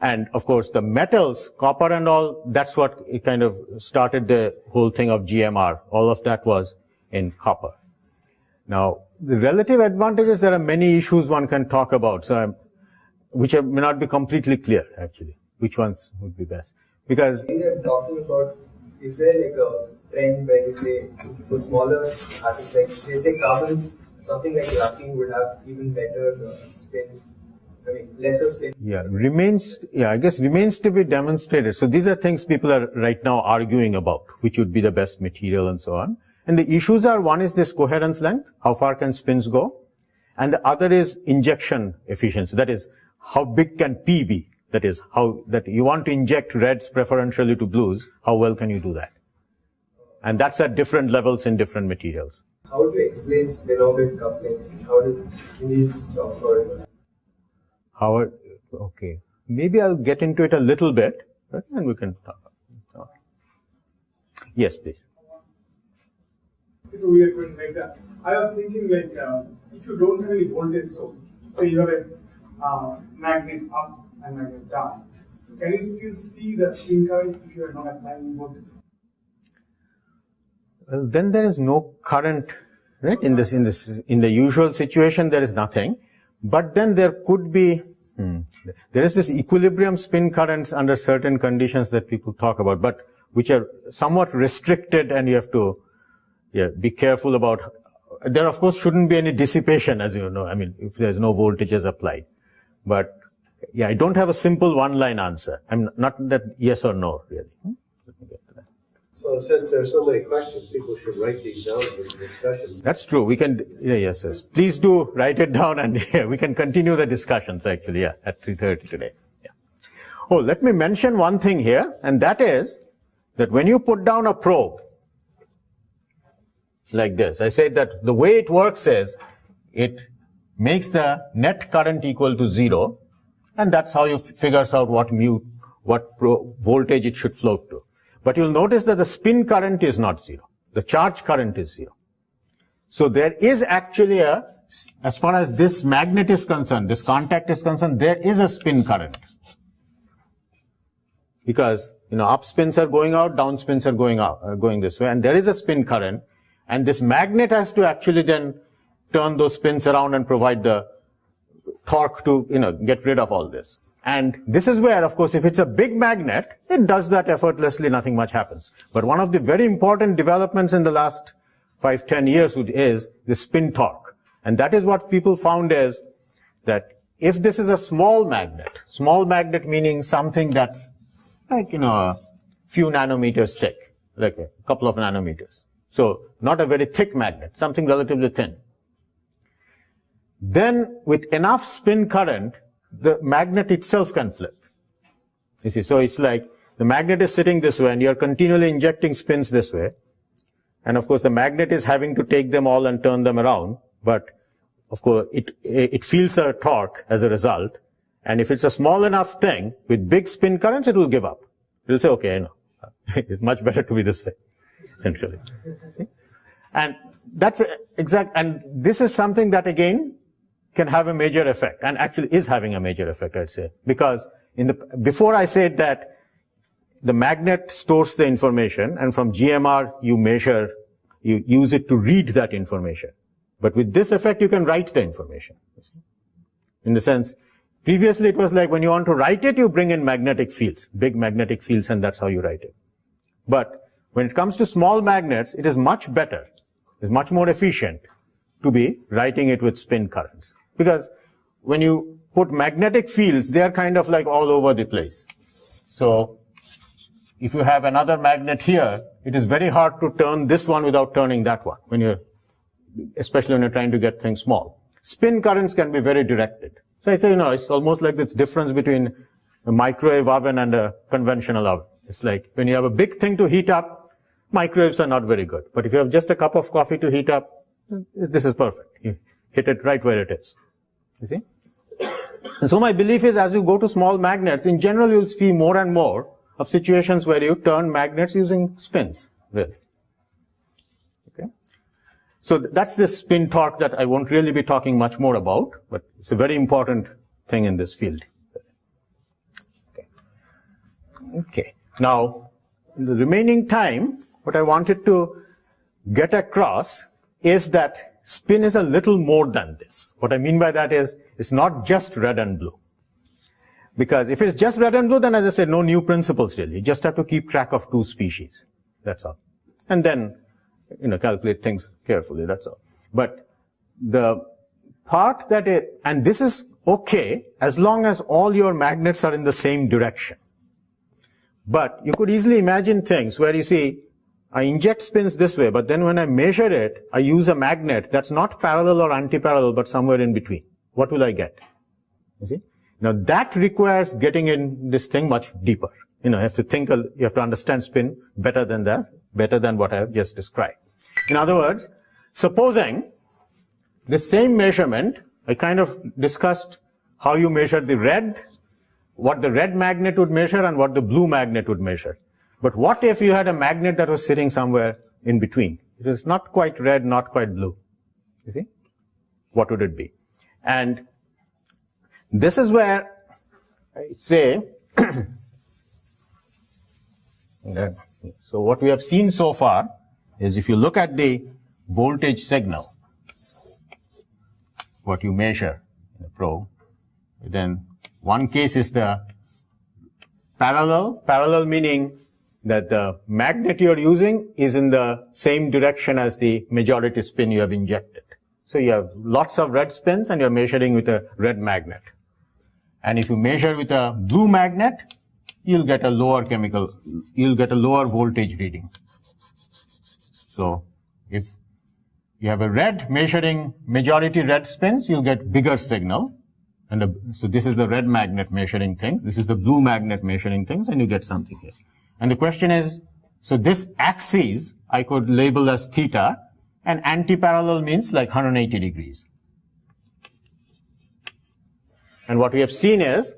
And of course, the metals, copper and all, that's what it kind of started the whole thing of GMR. All of that was in copper. Now, the relative advantages, there are many issues one can talk about, so which may not be completely clear, actually. Which ones would be best? Because when you're talking about, is there like a trend where you say for smaller atoms, like they say carbon, something like graphene would have even better spin, lesser spin? I guess remains to be demonstrated. So these are things people are right now arguing about, which would be the best material and so on. And the issues are, one is this coherence length, how far can spins go? And the other is injection efficiency. That is, how big can P be? That is, how that you want to inject reds preferentially to blues, how well can you do that? And that's at different levels in different materials. How do you explain spin-orbit coupling? How does these talk about it? Okay. Maybe I'll get into it a little bit, and we can talk. Yes, please. It's a weird question like that. I was thinking like, if you don't have any voltage source, say you have a magnet up and magnet down, so can you still see the spin current if you are not applying voltage? Well, then there is no current, right? In the usual situation, there is nothing. But then there could be, there is this equilibrium spin currents under certain conditions that people talk about, but which are somewhat restricted, and you have to be careful about. There, of course, shouldn't be any dissipation, as you know, if there's no voltages applied. But I don't have a simple one-line answer. I'm not that yes or no, really. So since there's so many questions, people should write these down for the discussion. That's true. We can, yes. Please do write it down, and we can continue the discussions actually, at 3:30 today. Oh, let me mention one thing here, and that is that when you put down a probe like this, I said that the way it works is it makes the net current equal to 0, and that's how you figures out what what voltage it should float to. But you'll notice that the spin current is not zero. The charge current is zero. So there is actually as far as this magnet is concerned, this contact is concerned, there is a spin current. Because, up spins are going out, down spins are going this way, and there is a spin current, and this magnet has to actually then turn those spins around and provide the torque to, get rid of all this. And this is where, of course, if it's a big magnet, it does that effortlessly, nothing much happens. But one of the very important developments in the last 5-10 years is the spin torque. And that is what people found is that if this is a small magnet meaning something that's like, a few nanometers thick, like a couple of nanometers. So not a very thick magnet, something relatively thin. Then with enough spin current, the magnet itself can flip. You see, so it's like the magnet is sitting this way and you're continually injecting spins this way. And of course the magnet is having to take them all and turn them around. But of course it feels a torque as a result. And if it's a small enough thing with big spin currents, it will give up. It will say, okay, it's much better to be this way, essentially. See? And that's exact. And this is something that again can have a major effect, and actually is having a major effect, I'd say, because before I said that the magnet stores the information, and from GMR you use it to read that information. But with this effect, you can write the information. In the sense, previously it was like when you want to write it, you bring in magnetic fields, big magnetic fields, and that's how you write it. But when it comes to small magnets, it is much better, it's much more efficient to be writing it with spin currents. Because when you put magnetic fields, they are kind of like all over the place. So if you have another magnet here, it is very hard to turn this one without turning that one, especially when you're trying to get things small. Spin currents can be very directed. So I say, it's almost like this difference between a microwave oven and a conventional oven. It's like when you have a big thing to heat up, microwaves are not very good. But if you have just a cup of coffee to heat up, this is perfect. You hit it right where it is. You see? And so my belief is as you go to small magnets, in general you'll see more and more of situations where you turn magnets using spins, really. Okay? So that's the spin torque that I won't really be talking much more about, but it's a very important thing in this field. Okay. Now, in the remaining time, what I wanted to get across is that spin is a little more than this. What I mean by that is, it's not just red and blue. Because if it's just red and blue, then as I said, no new principles really. You just have to keep track of two species. That's all. And then, calculate things carefully, that's all. But the part and this is okay as long as all your magnets are in the same direction. But you could easily imagine things where you see, I inject spins this way, but then when I measure it, I use a magnet that's not parallel or anti-parallel, but somewhere in between. What will I get? You see? Now that requires getting in this thing much deeper. You have to understand spin better than what I have just described. In other words, supposing the same measurement, I kind of discussed how you measure what the red magnet would measure and what the blue magnet would measure. But what if you had a magnet that was sitting somewhere in between? It is not quite red, not quite blue. You see? What would it be? And this is where I say, so what we have seen so far is if you look at the voltage signal, what you measure in a probe, then one case is the parallel meaning that the magnet you're using is in the same direction as the majority spin you have injected. So you have lots of red spins and you're measuring with a red magnet. And if you measure with a blue magnet, you'll get a lower voltage reading. So if you have a red measuring majority red spins, you'll get bigger signal. And so this is the red magnet measuring things. This is the blue magnet measuring things, and you get something here. And the question is, so this axis I could label as theta, and anti-parallel means like 180 degrees. And what we have seen is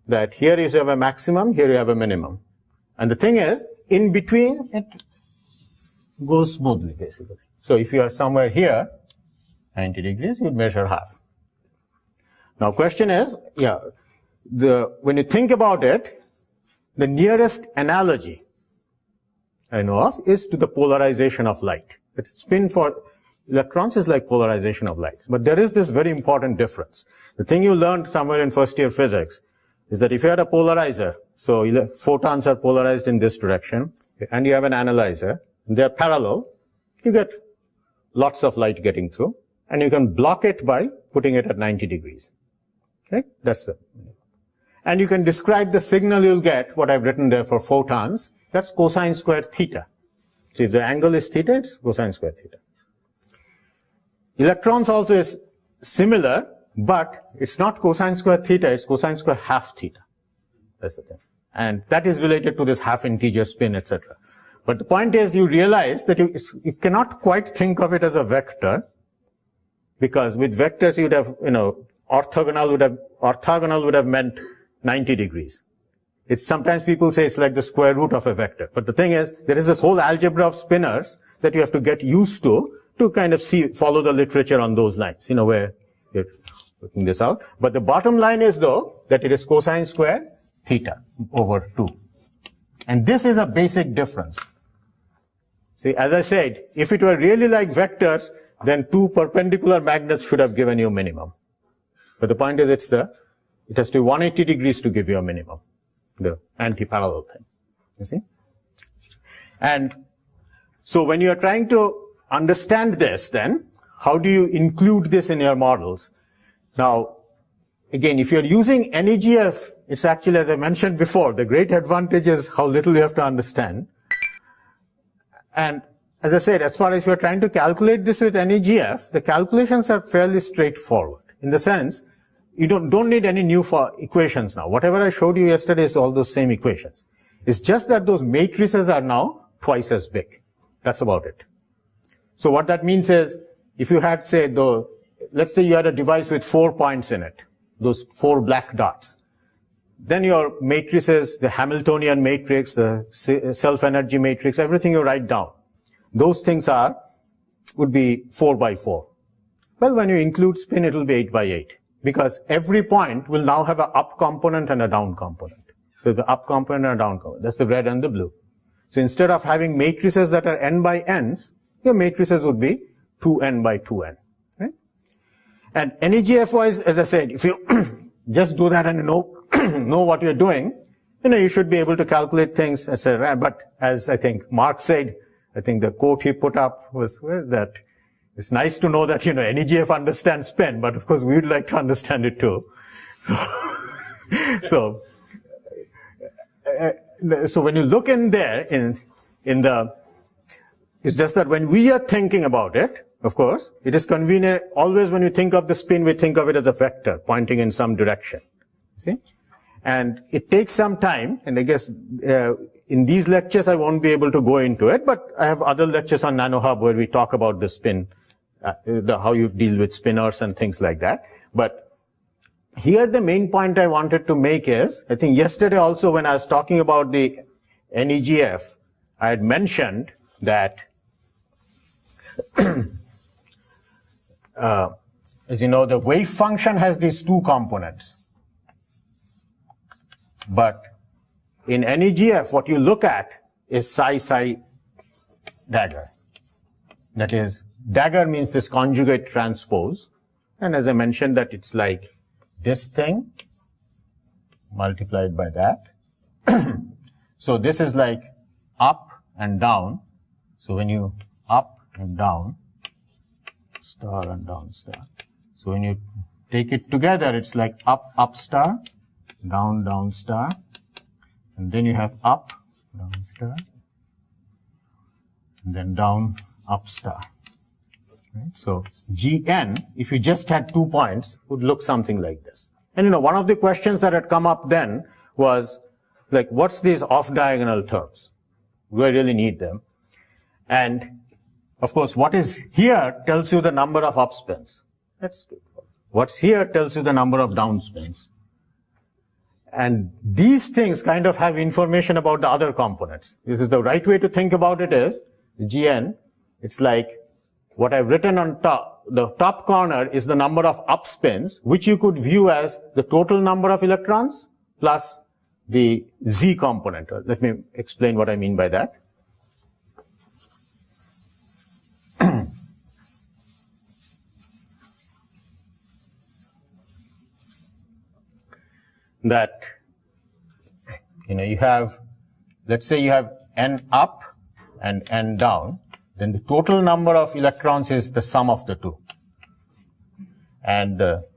that here you have a maximum, here you have a minimum. And the thing is, in between, it goes smoothly, basically. So if you are somewhere here, 90 degrees, you measure half. Now, question is, when you think about it, the nearest analogy I know of is to the polarization of light. The spin for electrons is like polarization of light. But there is this very important difference. The thing you learned somewhere in first year physics is that if you had a polarizer, so photons are polarized in this direction, and you have an analyzer, and they're parallel, you get lots of light getting through, and you can block it by putting it at 90 degrees. Okay? That's the, and you can describe the signal you'll get, what I've written there for photons, that's cosine squared theta. So if the angle is theta, it's cosine squared theta. Electrons also is similar, but it's not cosine squared theta, it's cosine squared half theta. That's the thing. And that is related to this half integer spin, etc. But the point is, you realize that you cannot quite think of it as a vector, because with vectors you'd have, orthogonal would have meant 90 degrees. It's sometimes people say it's like the square root of a vector. But the thing is, there is this whole algebra of spinners that you have to get used to kind of follow the literature on those lines, where you're looking this out. But the bottom line is, though, that it is cosine squared theta over 2. And this is a basic difference. See, as I said, if it were really like vectors, then 2 perpendicular magnets should have given you a minimum. But the point is, it has to be 180 degrees to give you a minimum. The anti-parallel thing, you see? And so when you are trying to understand this, then, how do you include this in your models? Now, again, if you're using NEGF, it's actually, as I mentioned before, the great advantage is how little you have to understand. And as I said, as far as you're trying to calculate this with NEGF, the calculations are fairly straightforward, in the sense, you don't need any new equations now. Whatever I showed you yesterday is all those same equations. It's just that those matrices are now twice as big. That's about it. So what that means is, if you had, say, let's say you had a device with 4 points in it, those 4 black dots. Then your matrices, the Hamiltonian matrix, the self-energy matrix, everything you write down. Those things would be 4 by 4. Well, when you include spin, it will be 8 by 8. Because every point will now have an up component and a down component. So the up component and a down component. That's the red and the blue. So instead of having matrices that are n by n's, your matrices would be 2n by 2n. Right? And NEGF wise, as I said, if you just do that and know what you're doing, you should be able to calculate things, etc. But as I think Mark said, I think the quote he put up was that it's nice to know that, NEGF understands spin, but of course we'd like to understand it too. So when you look in there, it's just that when we are thinking about it, of course, it is convenient. Always when you think of the spin, we think of it as a vector pointing in some direction. See? And it takes some time, and I guess in these lectures I won't be able to go into it, but I have other lectures on NanoHUB where we talk about the spin, how you deal with spinners and things like that. But here the main point I wanted to make is, I think yesterday also when I was talking about the NEGF, I had mentioned that, as you know, the wave function has these 2 components. But in NEGF, what you look at is psi dagger. That is, dagger means this conjugate transpose. And as I mentioned, that it's like this thing multiplied by that. So this is like up and down. So when you up and down, star and down star. So when you take it together, it's like up, up star, down, down star. And then you have up, down star, and then down, up star. Right? So Gn, if you just had 2 points, would look something like this. And one of the questions that had come up then was, like, what's these off-diagonal terms? Do I really need them? And, of course, what is here tells you the number of up spins. That's straightforward. What's here tells you the number of down spins. And these things kind of have information about the other components. This is the right way to think about it is Gn, it's like what I've written on top, the top corner is the number of up spins, which you could view as the total number of electrons plus the Z component. Let me explain what I mean by that. That, you have, let's say you have n up and n down, then the total number of electrons is the sum of the two. And the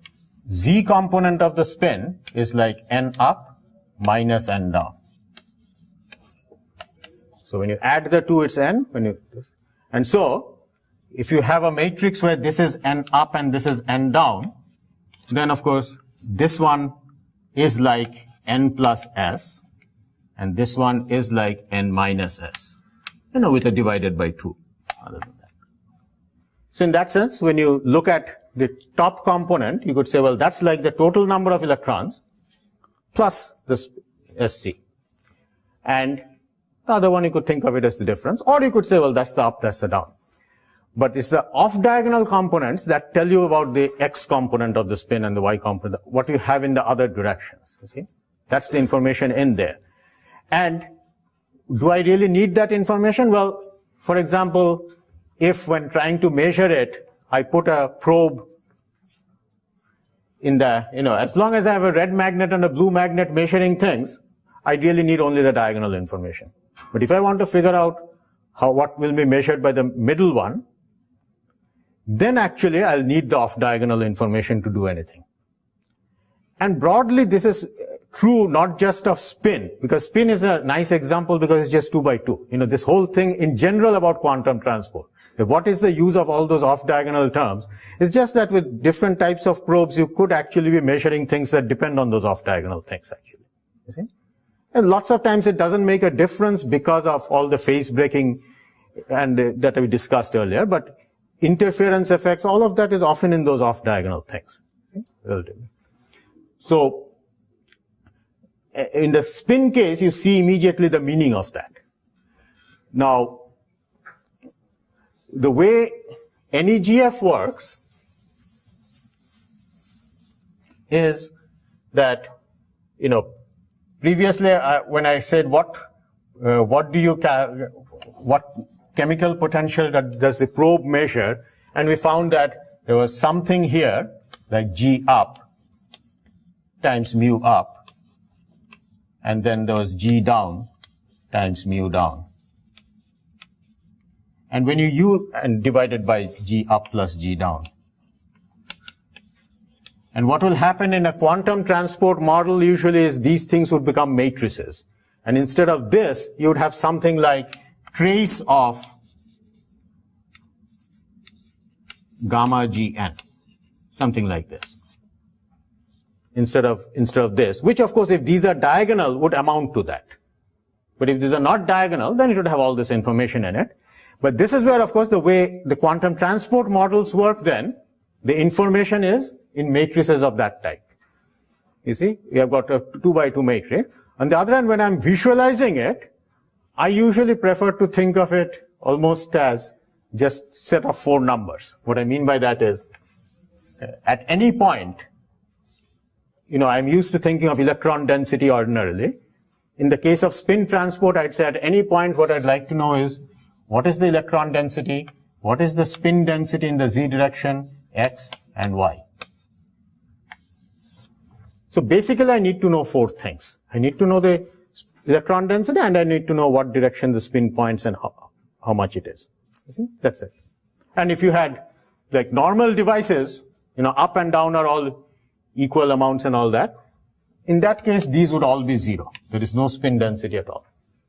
Z component of the spin is like n up minus n down. So when you add the two, it's n. And so, if you have a matrix where this is n up and this is n down, then of course, this one is like n plus s, and this one is like n minus s, with a divided by 2. Other than that. So in that sense, when you look at the top component, you could say, well, that's like the total number of electrons plus this Sc. And the other one, you could think of it as the difference, or you could say, well, that's the up, that's the down. But it's the off-diagonal components that tell you about the x component of the spin and the y component, what you have in the other directions, you see. That's the information in there. And do I really need that information? Well, for example, if when trying to measure it, I put a probe in the, as long as I have a red magnet and a blue magnet measuring things, I really need only the diagonal information. But if I want to figure out what will be measured by the middle one, then actually I'll need the off-diagonal information to do anything. And broadly, this is true not just of spin, because spin is a nice example because it's just 2 by 2. This whole thing in general about quantum transport. What is the use of all those off-diagonal terms? It's just that with different types of probes, you could actually be measuring things that depend on those off-diagonal things, actually. You see? And lots of times it doesn't make a difference because of all the phase breaking and that we discussed earlier, but interference effects, all of that is often in those off-diagonal things. Relatively. So, in the spin case, you see immediately the meaning of that. Now, the way NEGF works is that, previously when I said what chemical potential does the probe measure, and we found that there was something here like G up times mu up, and then there was G down times mu down. And when you use, and divided by G up plus G down. And what will happen in a quantum transport model usually is these things would become matrices. And instead of this, you would have something like trace of gamma Gn, something like this. Instead of this, which of course if these are diagonal would amount to that. But if these are not diagonal, then it would have all this information in it. But this is where of course the way the quantum transport models work then, the information is in matrices of that type. You see, we have got a 2 by 2 matrix. On the other hand, when I'm visualizing it, I usually prefer to think of it almost as just set of 4 numbers. What I mean by that is, at any point, I'm used to thinking of electron density ordinarily. In the case of spin transport, I'd say at any point what I'd like to know is, what is the electron density, what is the spin density in the z direction, x and y. So basically I need to know 4 things. I need to know the electron density and I need to know what direction the spin points and how much it is. You see? That's it. And if you had like normal devices, up and down are all equal amounts and all that. In that case, these would all be 0. There is no spin density at all.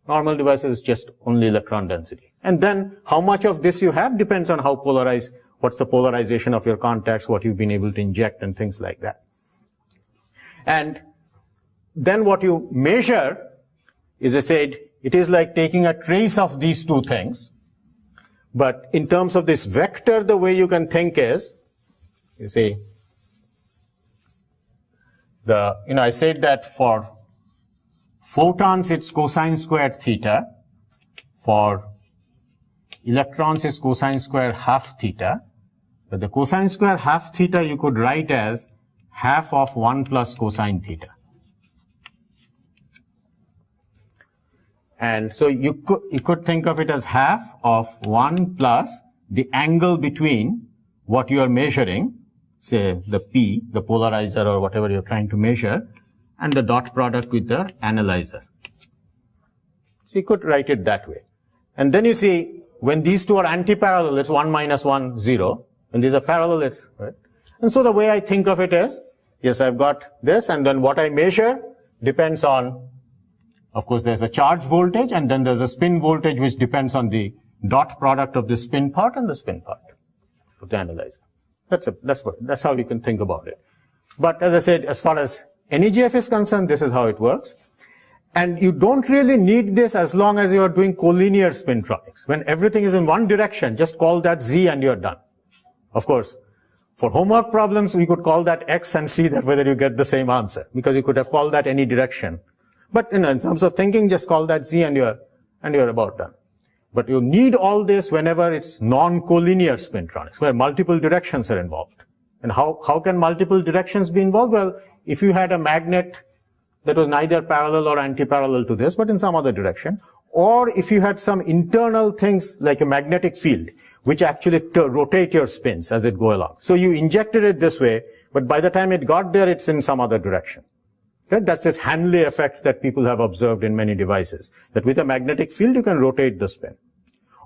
Normal devices is just only electron density. And then how much of this you have depends on how polarized, what's the polarization of your contacts, what you've been able to inject and things like that. And then what you measure is, I said, it is like taking a trace of these 2 things. But in terms of this vector, the way you can think is, you see, I said that for photons it's cosine squared theta, for electrons it's cosine squared half theta, but the cosine squared half theta you could write as half of 1 plus cosine theta. And so you could think of it as half of 1 plus the angle between what you are measuring, say the P, the polarizer or whatever you're trying to measure, and the dot product with the analyzer. So you could write it that way. And then you see, when these two are anti-parallel, it's 1 minus 1, 0. When these are parallel, it's, right? And so the way I think of it is, yes, I've got this, and then what I measure depends on, of course, there's a charge voltage, and then there's a spin voltage, which depends on the dot product of the spin part and the spin part of the analyzer. That's how you can think about it. But as I said, as far as NEGF is concerned, this is how it works. And you don't really need this as long as you are doing collinear spintronics. When everything is in one direction, just call that Z and you're done. Of course, for homework problems, we could call that X and see that whether you get the same answer, because you could have called that any direction. But in terms of thinking, just call that Z and you're about done. But you need all this whenever it's non-collinear spintronics, where multiple directions are involved. And how can multiple directions be involved? Well, if you had a magnet that was neither parallel or anti-parallel to this, but in some other direction, or if you had some internal things like a magnetic field, which actually rotate your spins as it go along. So you injected it this way, but by the time it got there, it's in some other direction. Okay? That's this Hanley effect that people have observed in many devices, that with a magnetic field, you can rotate the spin.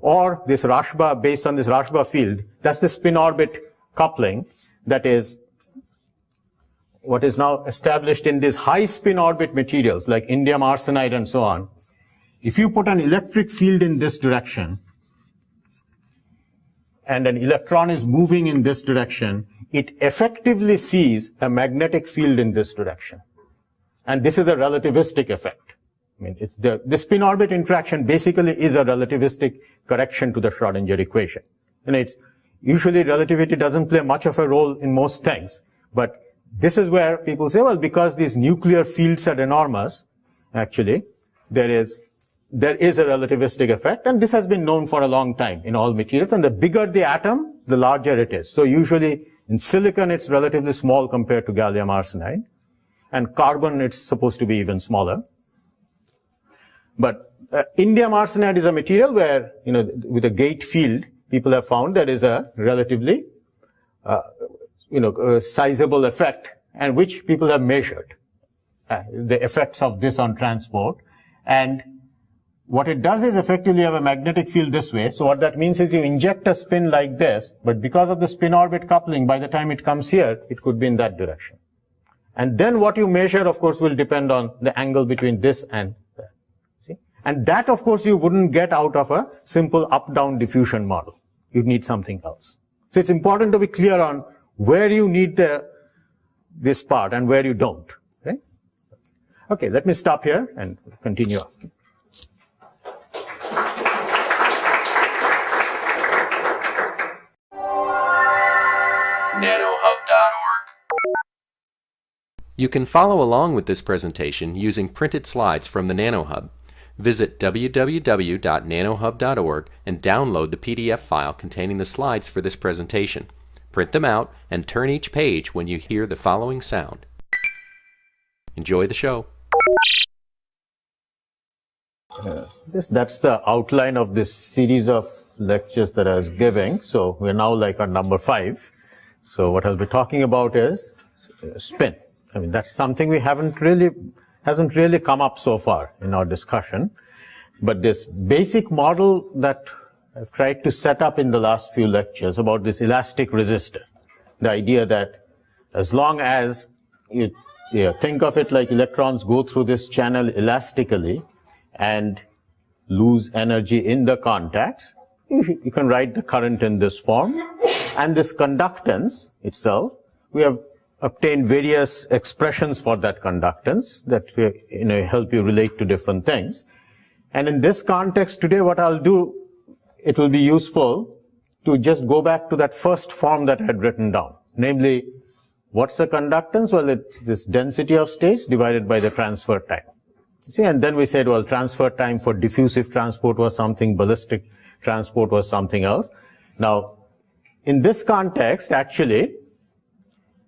Or this Rashba, based on this Rashba field, that's the spin-orbit coupling that is what is now established in these high spin-orbit materials like indium arsenide and so on. If you put an electric field in this direction, and an electron is moving in this direction, it effectively sees a magnetic field in this direction. And this is a relativistic effect. I mean, it's the spin-orbit interaction basically is a relativistic correction to the Schrodinger equation. And it's usually relativity doesn't play much of a role in most things. But this is where people say, well, because these nuclear fields are enormous, actually, there is a relativistic effect. And this has been known for a long time in all materials. And the bigger the atom, the larger it is. So usually in silicon, it's relatively small compared to gallium arsenide. And carbon, it's supposed to be even smaller. But indium arsenide is a material where, with a gate field, people have found there is a relatively, sizable effect, and which people have measured the effects of this on transport. And what it does is effectively have a magnetic field this way. So what that means is you inject a spin like this, but because of the spin-orbit coupling, by the time it comes here, it could be in that direction. And then what you measure, of course, will depend on the angle between this and that. See? And that, of course, you wouldn't get out of a simple up-down diffusion model. You'd need something else. So it's important to be clear on where you need this part and where you don't. Okay? Okay, let me stop here and continue on. NanoHUB.org. You can follow along with this presentation using printed slides from the NanoHUB. Visit www.nanohub.org and download the PDF file containing the slides for this presentation. Print them out and turn each page when you hear the following sound. Enjoy the show. That's the outline of this series of lectures that I was giving. So we're now like on number 5. So what I'll be talking about is spin. I mean, that's something we hasn't really come up so far in our discussion. But this basic model that I've tried to set up in the last few lectures about this elastic resistor, the idea that as long as you think of it like electrons go through this channel elastically and lose energy in the contacts, you can write the current in this form. And this conductance itself, we have obtained various expressions for that conductance that help you relate to different things. And in this context today, what I'll do, it will be useful to just go back to that first form that I had written down, namely What's the conductance? Well, it's this density of states divided by the transfer time. See, and then we said, well, transfer time for diffusive transport was something, ballistic transport was something else. Now, in this context, actually,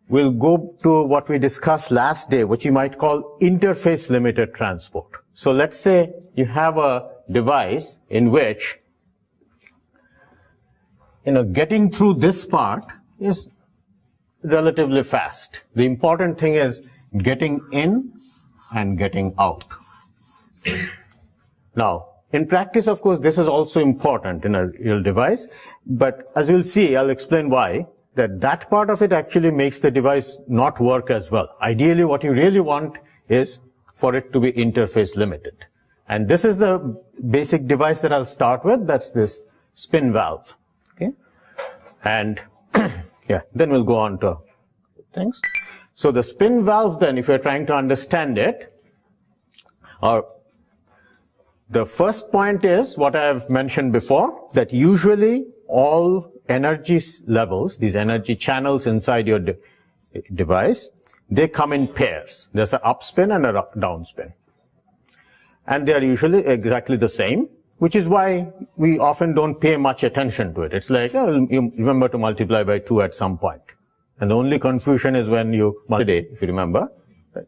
we'll go to what we discussed last day, which you might call interface limited transport. So let's say you have a device in which, getting through this part is relatively fast. The important thing is getting in and getting out. Now, in practice, of course, this is also important in a real device, but as you'll see, I'll explain why, that part of it actually makes the device not work as well. Ideally, what you really want is for it to be interface limited. And this is the basic device that I'll start with. That's this spin valve. Okay. And yeah, then we'll go on to things. So the spin valve then, if you're trying to understand it, the first point is what I have mentioned before, that usually all energy levels, these energy channels inside your device, they come in pairs. There's an upspin and a downspin. And they are usually exactly the same, which is why we often don't pay much attention to it. It's like, you remember to multiply by 2 at some point. And the only confusion is when you multiply, if you remember,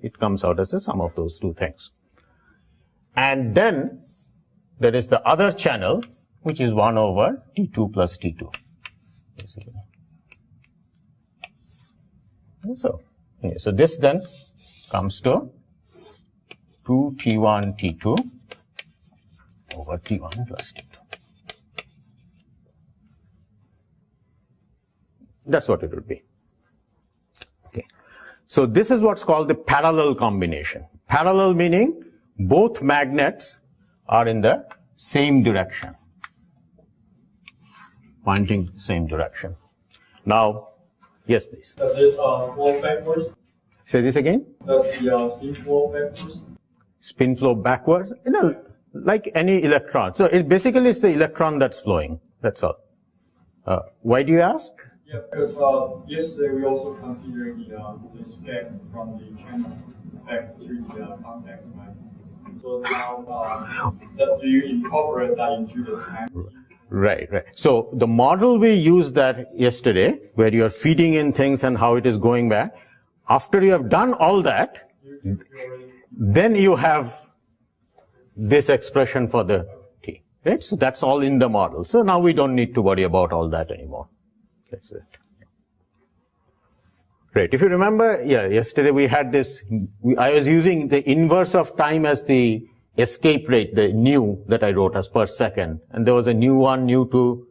it comes out as the sum of those two things. And then there is the other channel, which is 1 over T2 plus T2. Basically. So this then comes to 2 T1 T2 over T1 plus T2. That's what it would be. Okay. So this is what's called the parallel combination. Parallel meaning both magnets are in the same direction, pointing same direction. Now, yes, please. Does it flow backwards? Say this again. Does the spin flow backwards? Spin flow backwards? Like any electron. So basically it's the electron that's flowing. That's all. Why do you ask? Yeah, because yesterday we also considered the escape from the channel back to the contact, right? So now, do you incorporate that into the time? Right. So the model we used that yesterday, where you're feeding in things and how it is going back, after you have done all that, then you have this expression for the t, right? So that's all in the model. So now we don't need to worry about all that anymore. That's it. Right. If you remember, yesterday we had this, I was using the inverse of time as the escape rate, the nu that I wrote as per second. And there was a nu1, nu2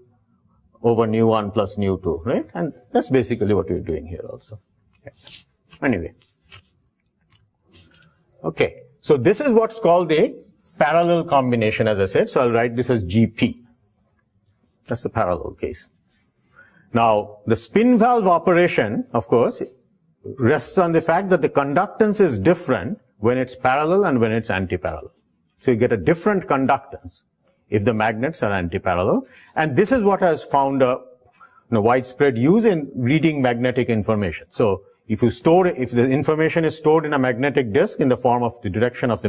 over nu1 plus nu2, right? And that's basically what we're doing here also. Okay. Anyway. Okay. So this is what's called a parallel combination, as I said. So I'll write this as GP. That's the parallel case. Now, the spin valve operation, of course, rests on the fact that the conductance is different when it's parallel and when it's anti-parallel. So you get a different conductance if the magnets are anti-parallel. And this is what has found a widespread use in reading magnetic information. So if the information is stored in a magnetic disk in the form of the direction of the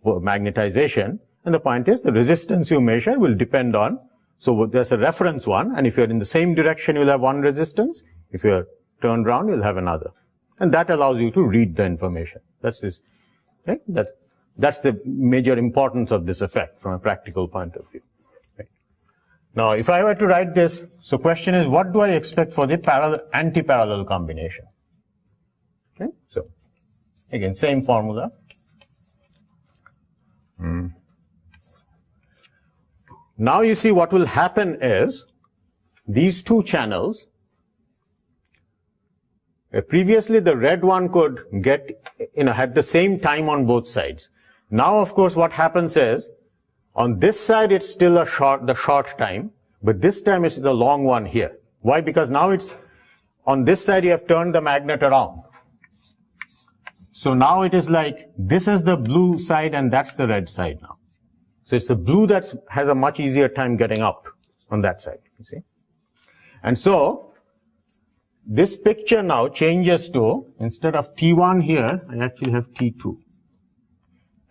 magnetization, and the point is the resistance you measure will depend on. So there's a reference one, and if you're in the same direction, you'll have one resistance. If you're turned around, you'll have another. And that allows you to read the information. That's this, right? That's the major importance of this effect from a practical point of view. Right? Now, if I were to write this, so question is, what do I expect for the anti-parallel combination? Okay, so again, same formula. Now you see what will happen is these two channels, previously the red one could get, had the same time on both sides. Now, of course, what happens is on this side it's still the short time, but this time it's the long one here. Why? Because now it's on this side you have turned the magnet around. So now it is like this is the blue side and that's the red side now. So it's the blue that has a much easier time getting out on that side, you see. And so this picture now changes to, instead of T1 here, I actually have T2.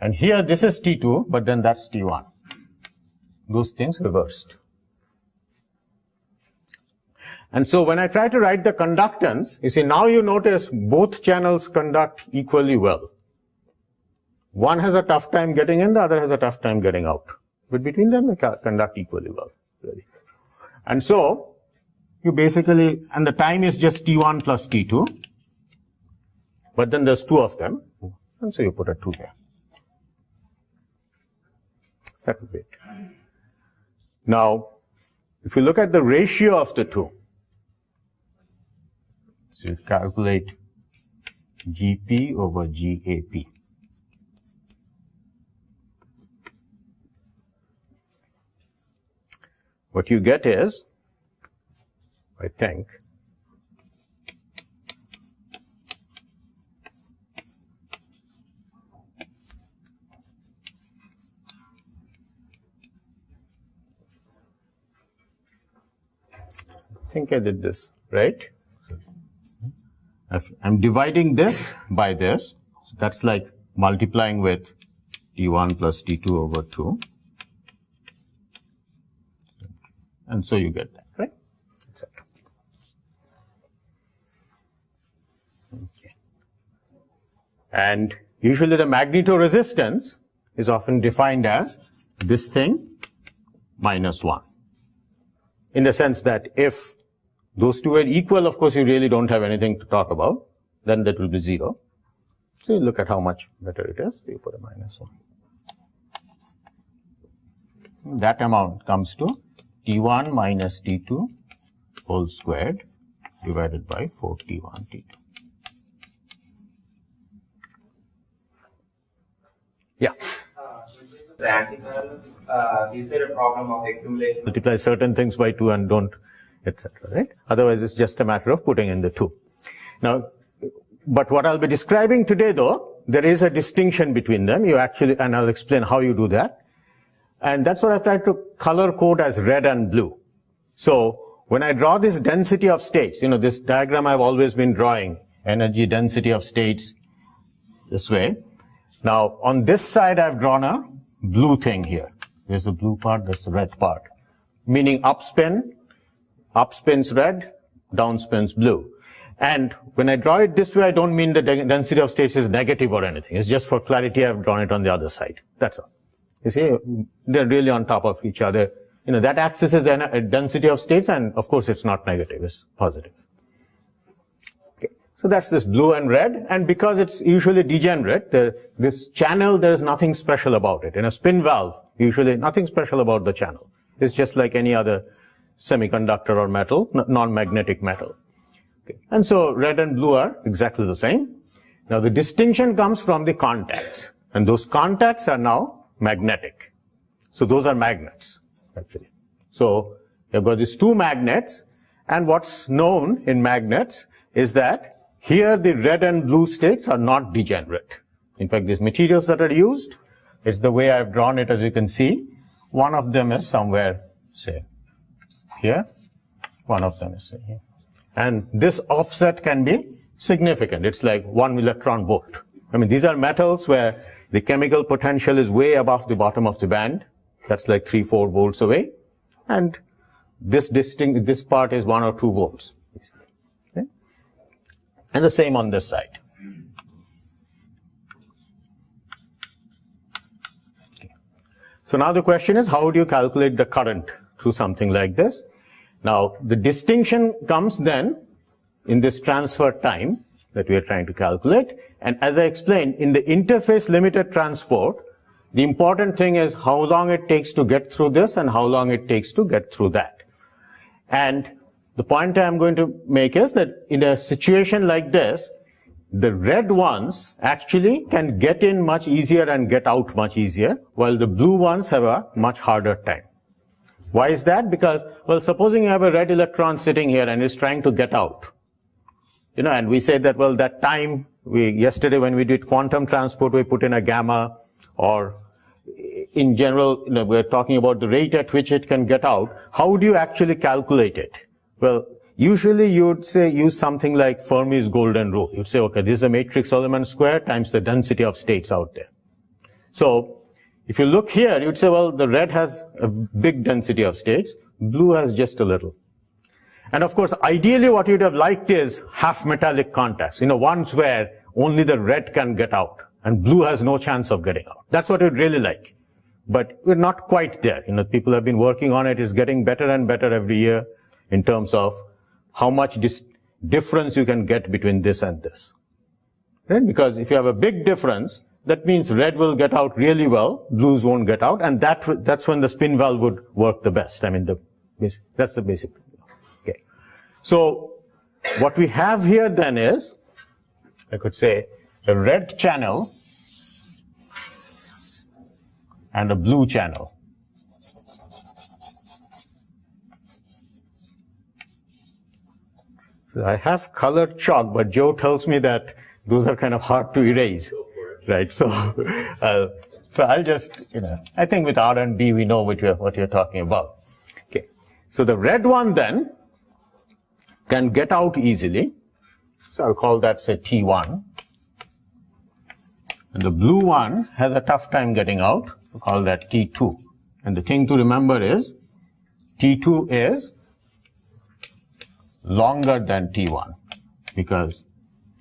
And here this is T2, but then that's T1. Those things reversed. And so when I try to write the conductance, you see now you notice both channels conduct equally well. One has a tough time getting in, the other has a tough time getting out. But between them they conduct equally well, really. And so you basically, and the time is just T1 plus T2, but then there's two of them, and so you put a 2 there. That would be it. Now, if you look at the ratio of the two, so you calculate GP over GAP. What you get is, I think, I did this, right? I'm dividing this by this. So that's like multiplying with T1 plus T2 over 2. And so you get that, right? Etc. Okay. And usually the magnetoresistance is often defined as this thing minus 1. In the sense that if those two are equal, of course, you really don't have anything to talk about. Then that will be 0. So you look at how much better it is. So you put a minus 1. That amount comes to T1 minus T2 whole squared divided by 4 T1 T2. Yeah. The antiparallel, is there a problem of accumulation? Multiply certain things by 2 and don't, etc. Right? Otherwise, it's just a matter of putting in the 2. Now, but what I'll be describing today, though, there is a distinction between them. You actually, and I'll explain how you do that. And that's what I've tried to color code as red and blue. So when I draw this density of states, you know, this diagram I've always been drawing, energy density of states this way. Now, on this side, I've drawn a blue thing here. There's the blue part, there's the red part. Meaning upspin's red, downspin's blue. And when I draw it this way, I don't mean the density of states is negative or anything. It's just for clarity, I've drawn it on the other side. That's all. You see, they're really on top of each other. You know, that axis is a density of states, and of course it's not negative, it's positive. Okay. So that's this blue and red, and because it's usually degenerate, this channel, there is nothing special about it. In a spin valve, usually nothing special about the channel. It's just like any other semiconductor or metal, non-magnetic metal. Okay. And so red and blue are exactly the same. Now the distinction comes from the contacts, and those contacts are now magnetic. So those are magnets, actually. So you've got these two magnets, and what's known in magnets is that here the red and blue states are not degenerate. In fact, these materials that are used, it's the way I've drawn it, as you can see. One of them is somewhere, say, here. One of them is, say, here. And this offset can be significant. It's like 1 electron volt. I mean, these are metals where the chemical potential is way above the bottom of the band. That's like 3-4 volts away. And this part is 1 or 2 volts. Okay? And the same on this side. Okay. So now the question is, how do you calculate the current through something like this? Now, the distinction comes then in this transfer time that we are trying to calculate. And as I explained, in the interface limited transport, the important thing is how long it takes to get through this and how long it takes to get through that. And the point I'm going to make is that in a situation like this, the red ones actually can get in much easier and get out much easier, while the blue ones have a much harder time. Why is that? Because, well, supposing you have a red electron sitting here and it's trying to get out. You know, and we said that, well, that time, yesterday when we did quantum transport, we put in a gamma, or in general, we're talking about the rate at which it can get out. How do you actually calculate it? Well, usually you'd say use something like Fermi's golden rule. You'd say, okay, this is a matrix element square times the density of states out there. So if you look here, you'd say, well, the red has a big density of states, blue has just a little. And of course, ideally what you'd have liked is half metallic contacts, ones where only the red can get out and blue has no chance of getting out. That's what we'd really like. But we're not quite there. People have been working on it. It's getting better and better every year in terms of how much difference you can get between this and this. Right? Because if you have a big difference, that means red will get out really well, blues won't get out, and that's when the spin valve would work the best. That's the basic thing. Okay. So what we have here then is, I could say, a red channel and a blue channel. So I have colored chalk, but Joe tells me that those are kind of hard to erase, right? So, so I'll just, I think with R and B we know what you're talking about. Okay. So the red one then can get out easily. So I'll call that, say, T1. And the blue one has a tough time getting out. We'll call that T2. And the thing to remember is T2 is longer than T1. Because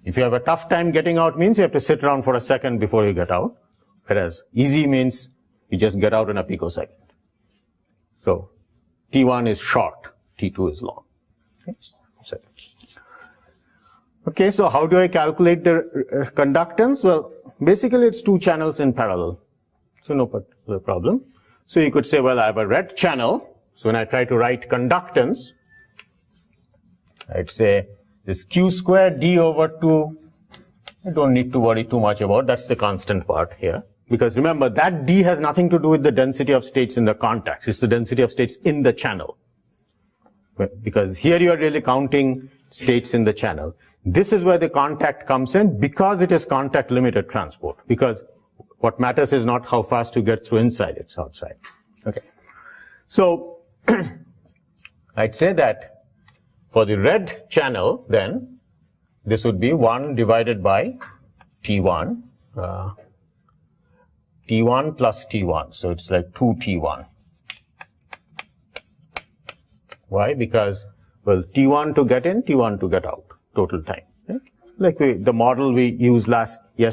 if you have a tough time getting out means you have to sit around for a second before you get out. Whereas easy means you just get out in a picosecond. So T1 is short, T2 is long. Okay, so how do I calculate the conductance? Well, basically it's two channels in parallel. So no particular problem. So you could say, well, I have a red channel. So when I try to write conductance, I'd say this Q squared D over 2, I don't need to worry too much about. That's the constant part here. Because remember, that D has nothing to do with the density of states in the contacts. It's the density of states in the channel. Because here you are really counting states in the channel. This is where the contact comes in because it is contact limited transport. Because what matters is not how fast you get through inside, it's outside. Okay. So I'd say that for the red channel, then this would be 1 divided by T1. T1 plus T1. So it's like 2 T1. Why? Because, well, T1 to get in, T1 to get out, total time. Right? Like the model we used yesterday.